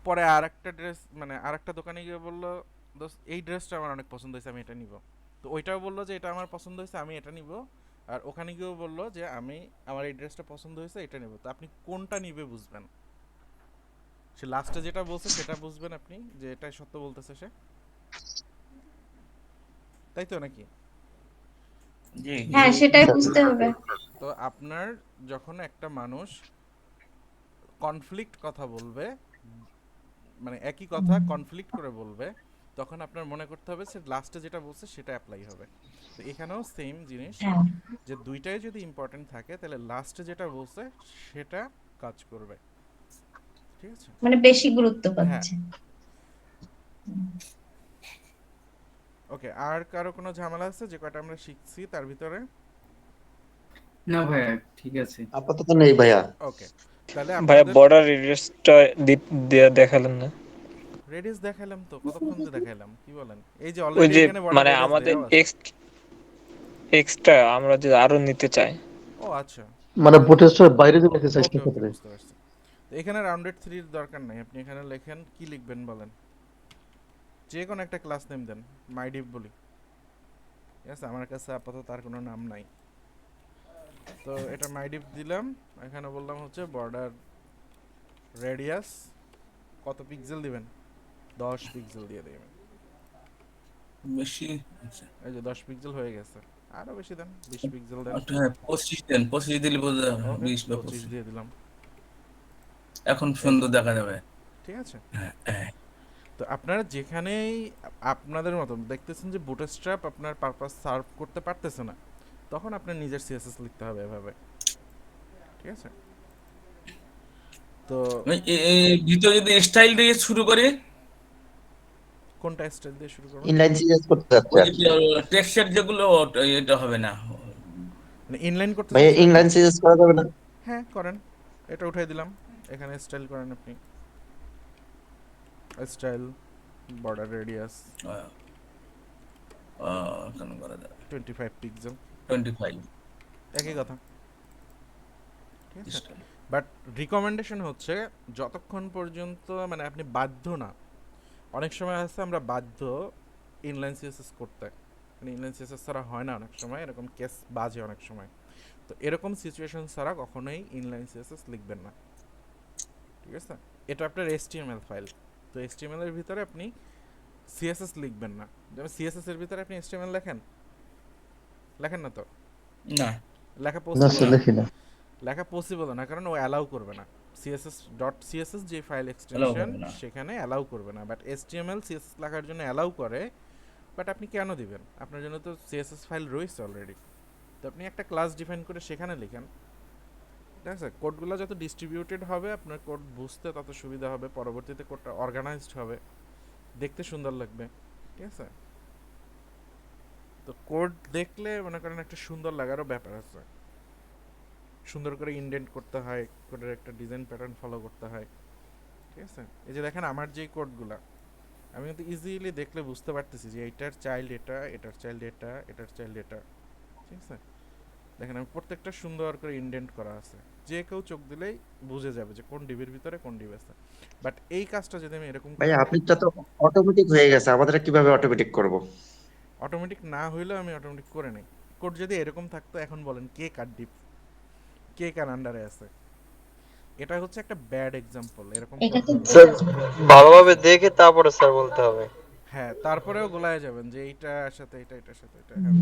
পরে আর একটা ড্রেস, মানে আর একটা দোকানে গিয়ে বললো দোস্ত এই ড্রেসটা আমার অনেক পছন্দ হয়েছে, আমি এটা নিব। তো ওইটাও বললো যে এটা আমার পছন্দ হয়েছে, আমি এটা নিব। আর ওখানে গিয়েও বললো যে আমার এই ড্রেসটা পছন্দ হয়েছে, এটা নেব। তো আপনি কোনটা নিবে বুঝবেন? সে লাস্টে যেটা বলছে সেটা বুঝবেন আপনি, যে এটাই সত্য বলতেছে সে। তাই তো নাকি? জি হ্যাঁ সেটাই স্যার বুঝতে হবে। তো আপনার যখন একটা মানুষ কনফ্লিক্ট কথা বলবে, মানে একই কথা কনফ্লিক্ট করে বলবে, তখন আপনার মনে করতে হবে সে লাস্টে যেটা বলছে সেটা অ্যাপ্লাই হবে। তো এখানেও সেম জিনিস, হ্যাঁ যে দুইটাই যদি ইম্পর্টেন্ট থাকে তাহলে লাস্টে যেটা বলছে সেটা কাজ করবে। ঠিক আছে? মানে বেশি গুরুত্ব হ্যাঁ। পাচ্ছে। ওকে, আর কারো কোনো ঝামেলা আছে যে কয়টা আমরা শিখছি তার ভিতরে? না ভাইয়া ঠিক আছে। আপাতত নেই ভাইয়া। ওকে, তাহলে ভাইয়া আপনাদের বর্ডার রেডিয়াসটা দেখালেন না। রেডিয়াস দেখাইলাম তো, কতক্ষণ যে দেখাইলাম, কি বলেন? এই যে ওই অলরেডি যে এখানে বর্ডার মানে রেডিয়াস আমাদের দেওয়া আছে। এক্সট্রা আমরা যে আরো নিতে চাই। ও আচ্ছা, মানে বুটস্ট্র্যাপ বাইরে যদি রেখে চাই ওকে ওকে, সেক্ষেত্রে বুঝতে পারছি। তো এখানে রাউন্ডেড 3 এর দরকার নাই, আপনি এখানে লেখেন, কি লিখবেন বলেন? যে কোনো একটা ক্লাস নেম দেন, মাইডিভ বলি। ঠিক আছে, আমার কাছে আপাতত তার কোনো নাম নাই, তো এটা মাইডিভ দিলাম। এখানে বললাম হচ্ছে বর্ডার রেডিয়াস কত পিক্সেল দিবেন? 10 পিক্সেল দিয়ে দেবেন। বেশি আচ্ছা। এই যে 10 পিক্সেল হয়ে গেছে, আরো বেশি দেন, 20 পিক্সেল দেন। হ্যাঁ 25 দেন, 25 দিলে বোঝা যাবে, ওকে, 20 বা 25 25 দিয়ে দিলাম। এখন সুন্দর দেখা যাবে। ঠিক আছে, হ্যাঁ হ্যাঁ। তো আপনারা যেখানেই আপনাদের মতো দেখতেছেন যে বুটস্ট্র্যাপ আপনার পারপাস সার্ভ করতে পারতেছে না, তখন আপনার নিজের সিএসএস লিখতে হবে এভাবে। ঠিক আছে, তো ভিতরে যদি স্টাইল দিয়ে শুরু করে, কোনটা স্টাইল দিয়ে শুরু করবেন? ইনলাইন সিরিজ করতে যাচ্ছে ওই আর কি। টেক্সচার যেগুলো এটা হবে না। মানে ইনলাইন করতে ভাইয়া চাচ্ছেন? ইনলাইন সিরিজ করা যাবে না? হ্যাঁ করেন, এটা উঠাই দিলাম, এখানে স্টাইল করেন আপনি, স্টাইল বর্ডার রেডিয়াস কেন করা যাবে 25 পিক্সেল, 25 একই কথা। ঠিক আছে, বাট রিকমেন্ডেশন হচ্ছে যতক্ষণ পর্যন্ত মানে আপনি বাধ্য না, অনেক সময় আছে আমরা বাধ্য ইনলাইন সিএসএস করতে, মানে ইনলাইন সিএসএস ছাড়া হয় না, অনেক সময় এরকম কেস বাজে অনেক সময়। তো এরকম সিচুয়েশন ছাড়া কখনোই ইনলাইন সিএসএস লিখবেন না। ঠিক আছে, এটা আপনার HTML ফাইল, তো HTML এর ভিতরে আপনি সিএসএস লিখবেন না। যেমন সিএসএস এর ভিতরে আপনি HTML লেখেন না তো? না লেখা না পসিবল স্যার না, লিখি না। লেখা পসিবল না, কারণ ও অ্যালাউ করবে না। css.css যে ফাইল Allow এক্সটেনশন করবে না। সেখানে অ্যালাউ করবে না, বাট HTML CSS লেখার জন্য অ্যালাউ করে। বাট আপনি কেন দিবেন? আপনার জন্য তো CSS ফাইল রয়েছে অলরেডি, তো আপনি একটা ক্লাস ডিফাইন করে সেখানে লিখেন। ঠিক আছে, কোডগুলো যত ডিস্ট্রিবিউটেড হবে আপনার কোড বুঝতে তত সুবিধা হবে, পরবর্তীতে কোডটা অর্গানাইজড হবে, দেখতে সুন্দর লাগবে। ঠিক আছে, তো কোড দেখলে মনে করেন একটা সুন্দর লাগারও ব্যাপার আছে, সুন্দর করে ইনডেন্ট করতে হয়, কোডের একটা ডিজাইন প্যাটার্ন ফলো করতে হয়। ঠিক আছে, এই যে দেখেন আমার যে কোডগুলা, আমি কিন্তু ইজিলি দেখলে বুঝতে পারতেছি যে এটার চাইল্ড এটা, এটার চাইল্ড এটা, এটার চাইল্ড এটা। ঠিক আছে, দেখেন আমি প্রত্যেকটা সুন্দর করে ইনডেন্ট করা আছে, যে কেউ চোখ দিলেই বুঝে যাবে যে কোন ডিবির ভিতরে কোন ডিব আছে। বাট এই কাজটা যদি আমি এরকম ভাইয়া আপনারটা তো অটোমেটিক হয়ে গেছে, আমাদের কিভাবে অটোমেটিক করব? অটোমেটিক না হইলেও আমি অটোমেটিক করে নেই। কোড যদি এরকম থাকতো, এখন বলেন কে কার ডিপ, কে কার আন্ডারে আছে? এটা হচ্ছে একটা ব্যাড এক্সাম্পল, এরকম এটা তো করবেন না। স্যার ভালোভাবে দেখে তারপরে স্যার বলতে হবে। হ্যাঁ, তারপরেও গোলায় যাবেন যে এইটার সাথে এটা, এটার সাথে এটা, হ্যাঁ।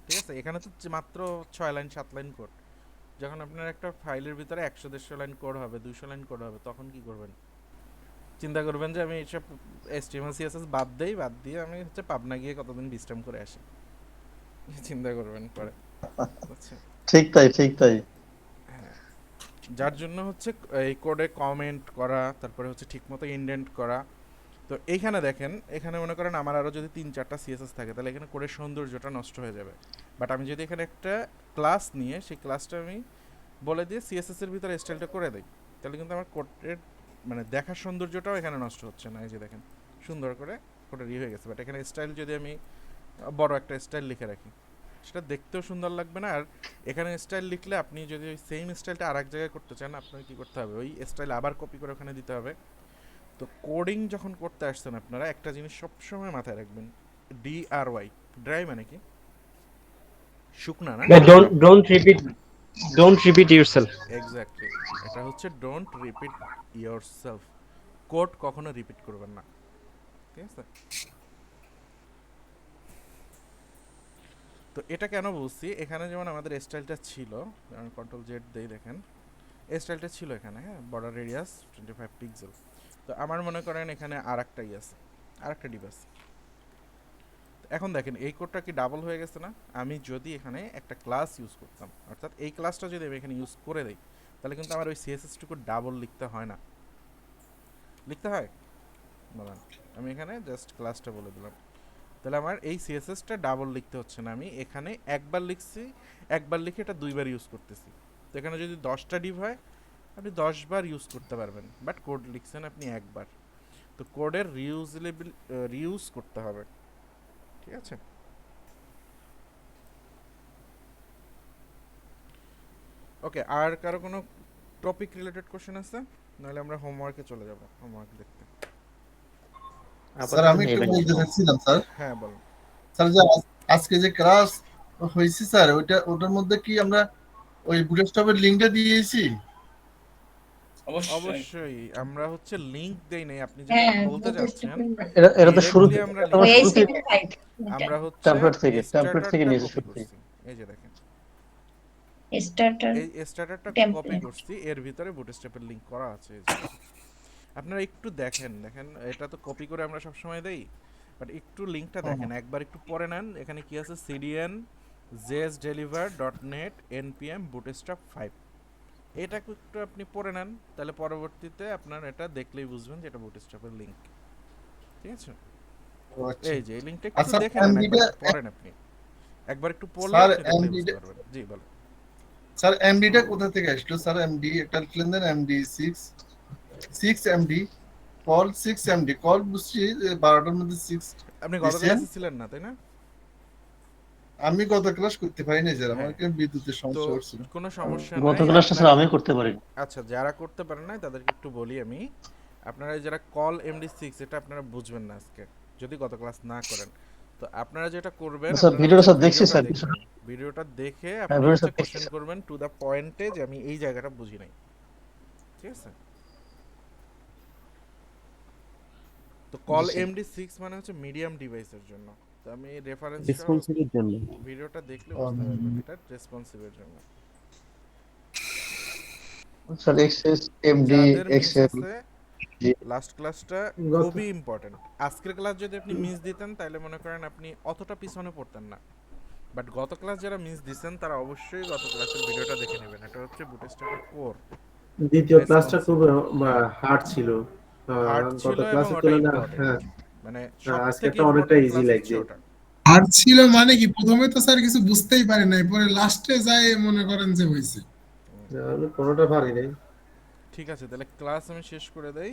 ঠিক আছে, এখানে তো মাত্র 6 লাইন 7 লাইন কোড। যখন আপনার একটা ফাইলের ভিতরে 100-150 লাইন কোড হবে, 200 লাইন কোড হবে, তখন কি করবেন? চিন্তা করবেন যে আমি এইসব HTML CSS বাদ দিয়ে আমি হচ্ছে পাবনা গিয়ে কতদিন বিশ্রাম করে আসি, চিন্তা করবেন পরে। আচ্ছা, ঠিক তাই, ঠিক তাই। যার জন্য হচ্ছে এই কোডে কমেন্ট করা, তারপরে হচ্ছে ঠিকমতো ইনডেন্ট করা। তো এইখানে দেখেন, এখানে মনে করেন আমার আরও যদি 3-4টা CSS থাকে তাহলে এখানে কোডের সৌন্দর্যটা নষ্ট হয়ে যাবে। বাট আমি যদি এখানে একটা ক্লাস নিয়ে সেই ক্লাসটা আমি বলে দিয়ে CSS এর ভিতরে স্টাইলটা করে দিই, তাহলে কিন্তু আমার কোডের মানে দেখার সৌন্দর্যটাও এখানে নষ্ট হচ্ছে না। এই যে দেখেন সুন্দর করে কোডের হয়ে গেছে। বাট এখানে স্টাইল যদি আমি বড় একটা স্টাইল লিখে রাখি, সেটা দেখতেও সুন্দর লাগবে না। আর এখানে স্টাইল লিখলে আপনি যদি ওই সেম স্টাইলটা আরেক জায়গায় করতে চান, আপনার কি করতে হবে? ওই স্টাইল আবার কপি করে ওখানে দিতে হবে। তো কোডিং যখন করতে আসছেন আপনারা একটা জিনিস সবসময় মাথায় রাখবেন, DRY, ড্রাই মানে কি? শুকনা না? Don't repeat yourself. এক্স্যাক্টলি, এটা হচ্ছে ডোন্ট রিপিট ইয়োরসেলফ। কোড কখনো রিপিট করবেন না। ঠিক আছে, তো এটা কেন বলছি, এখানে যেমন আমাদের স্টাইলটা ছিল, আমি কন্ট্রোল জেড দেই, দেখেন স্টাইলটা ছিল এখানে, হ্যাঁ, বর্ডার রেডিয়াস 25 পিক্সেল। তো আমার মনে করেন এখানে আরেকটাই আছে, আরেকটা ডিভ আছে। এখন দেখেন এই কোডটা কি ডাবল হয়ে গেছে না? আমি যদি এখানে একটা ক্লাস ইউজ করতাম, অর্থাৎ এই ক্লাসটা যদি আমি এখানে ইউজ করে দেই, তাহলে কিন্তু আমার ওই সিএসএসটুকু ডাবল লিখতে হয় না। লিখতে হয়? বলেন। আমি এখানে জাস্ট ক্লাসটা বলে দিলাম, তাহলে আমার এই সিএসএসটা ডাবল লিখতে হচ্ছে না। আমি এখানে একবার লিখছি, একবার লিখে এটা দুইবার ইউজ করতেছি। তো এখানে যদি 10টা ডিভ হয়, আপনি 10 বার ইউজ করতে পারবেন, বাট কোড লিখছেন আপনি একবার। তো কোডের রিউজ করতে হবে, ঠিক আছে? ওকে, আর কারো কোনো টপিক রিলেটেড কোশ্চেন আছে? নাহলে আমরা হোমওয়ার্কে চলে যাব, হোমওয়ার্ক দেখতে। স্যার আমি একটু বলতে চাচ্ছিলাম স্যার। হ্যাঁ বলুন। স্যার যে আজকে যে ক্লাস হয়েছে স্যার, ওটার মধ্যে কি আমরা ওই বুটস্ট্র্যাপের লিংকটা দিয়েছি? অবশ্যই আমরা হচ্ছে লিংক দেই নাই, আপনি যেটা হ্যাঁ, বলতে যাচ্ছেন এটা তো শুরু directly আমরা তোমার link শুরু থেকে আমরা হচ্ছে টেমপ্লেট থেকে স্টার্টারটা নিয়েছি কপি শুরু থেকে। করছি। এই যে দেখেন স্টার্টার এই স্টার্টারটা কপি template। করছি, এর ভিতরে বুটস্ট্র্যাপের লিংক করা আছে। এই যে আপনারা একটু দেখেন, এটা তো কপি করে আমরা সব সময় দেই, বাট একটু লিংকটা দেখেন, একবার একটু পড়ে নেন। এখানে কি আছে? cdn jsdeliver.net npm bootstrap 5, এটা একটু আপনি পড়ে নেন, তাহলে পরবর্তীতে আপনার এটা দেখলেই বুঝবেন যে এটা বুটস্ট্র্যাপের লিংক, ঠিক আছে? এই যে এই লিংকটা একটু আচ্ছা, দেখে নেন, একবার MD পড়েন আপনি, একবার একটু পড়লে স্যার, আপনি দেখলেই MD বুঝতে পারবেন। জি বলেন। স্যার এমডিটা কোথা থেকে আসলো স্যার? এমডি একটা লিখলেন দেন, MD 6 MD call 6 MD call বুঝছি 12টার মধ্যে 6। আপনি গত ক্লাসে ছিলেন না, তাই না? আমি গত ক্লাস করতে পারি না স্যার, আমার হ্যাঁ। কি বিদ্যুতের তো সমস্যা হচ্ছিল। কোনো সমস্যা নাই, গত ক্লাসটা স্যার আপনারা- আমি করতে পারি। আচ্ছা, যারা করতে পারেন না তাদেরকে একটু বলি আমি, আপনারা যারা কল MD6 এটা আপনারা বুঝবেন না আজকে, যদি গত ক্লাস না করেন। তো আপনারা যেটা করবেন, স্যার আপনারা ভিডিওটা হচ্ছে স্যার দেখছি স্যার। দেখবেন। ভিডিওটা দেখে আপনি ভিডিওটা হচ্ছে দেখছি কোশ্চেন স্যার। করবেন টু দা পয়েন্টে, যে আমি এই জায়গাটা বুঝি নাই, ঠিক আছে? তো কল MD6 মানে হচ্ছে মিডিয়াম ডিভাইসের জন্য। তো আমি রেফারেন্সটা রেসপন্সিভের জন্য। ভিডিওটা দেখলে বুঝতে পারবেন, এটা রেসপন্সিভের জন্য। স্যার এক্সএস এমডি যাদের মিস এক্সএল আছে, লাস্ট ক্লাসটা খুবই ইম্পর্টেন্ট। আজকের ক্লাস যদি আপনি মিস দিতেন, তাহলে মনে করেন আপনি অতটা পিছনে পড়তেন না। বাট গত ক্লাস যারা মিস দিছেন, তারা অবশ্যই গত ক্লাসের ভিডিওটা দেখে নেবেন। এটা হচ্ছে বুটস্ট্র্যাপের কোর। দ্বিতীয় ক্লাসটা খুব হার্ড ছিল। হার্ড গত ছিল এবং ক্লাসের ওটা তুলনায় ইম্পর্টেন্ট, হ্যাঁ, মানে আজকে সবথেকে একটা অনেকটা ইম্পর্টেন্ট ইজি ক্লাস লাগছে। হচ্ছে ওটা। আর ছিল মানে কি, প্রথমে তো স্যার কিছু বুঝতেই পারি নাই, পরে লাস্টে যায় মনে করেন যে হয়েছে। কোনোটা ভারী নেই। ঠিক আছে, তাহলে ক্লাস আমি শেষ করে দেই।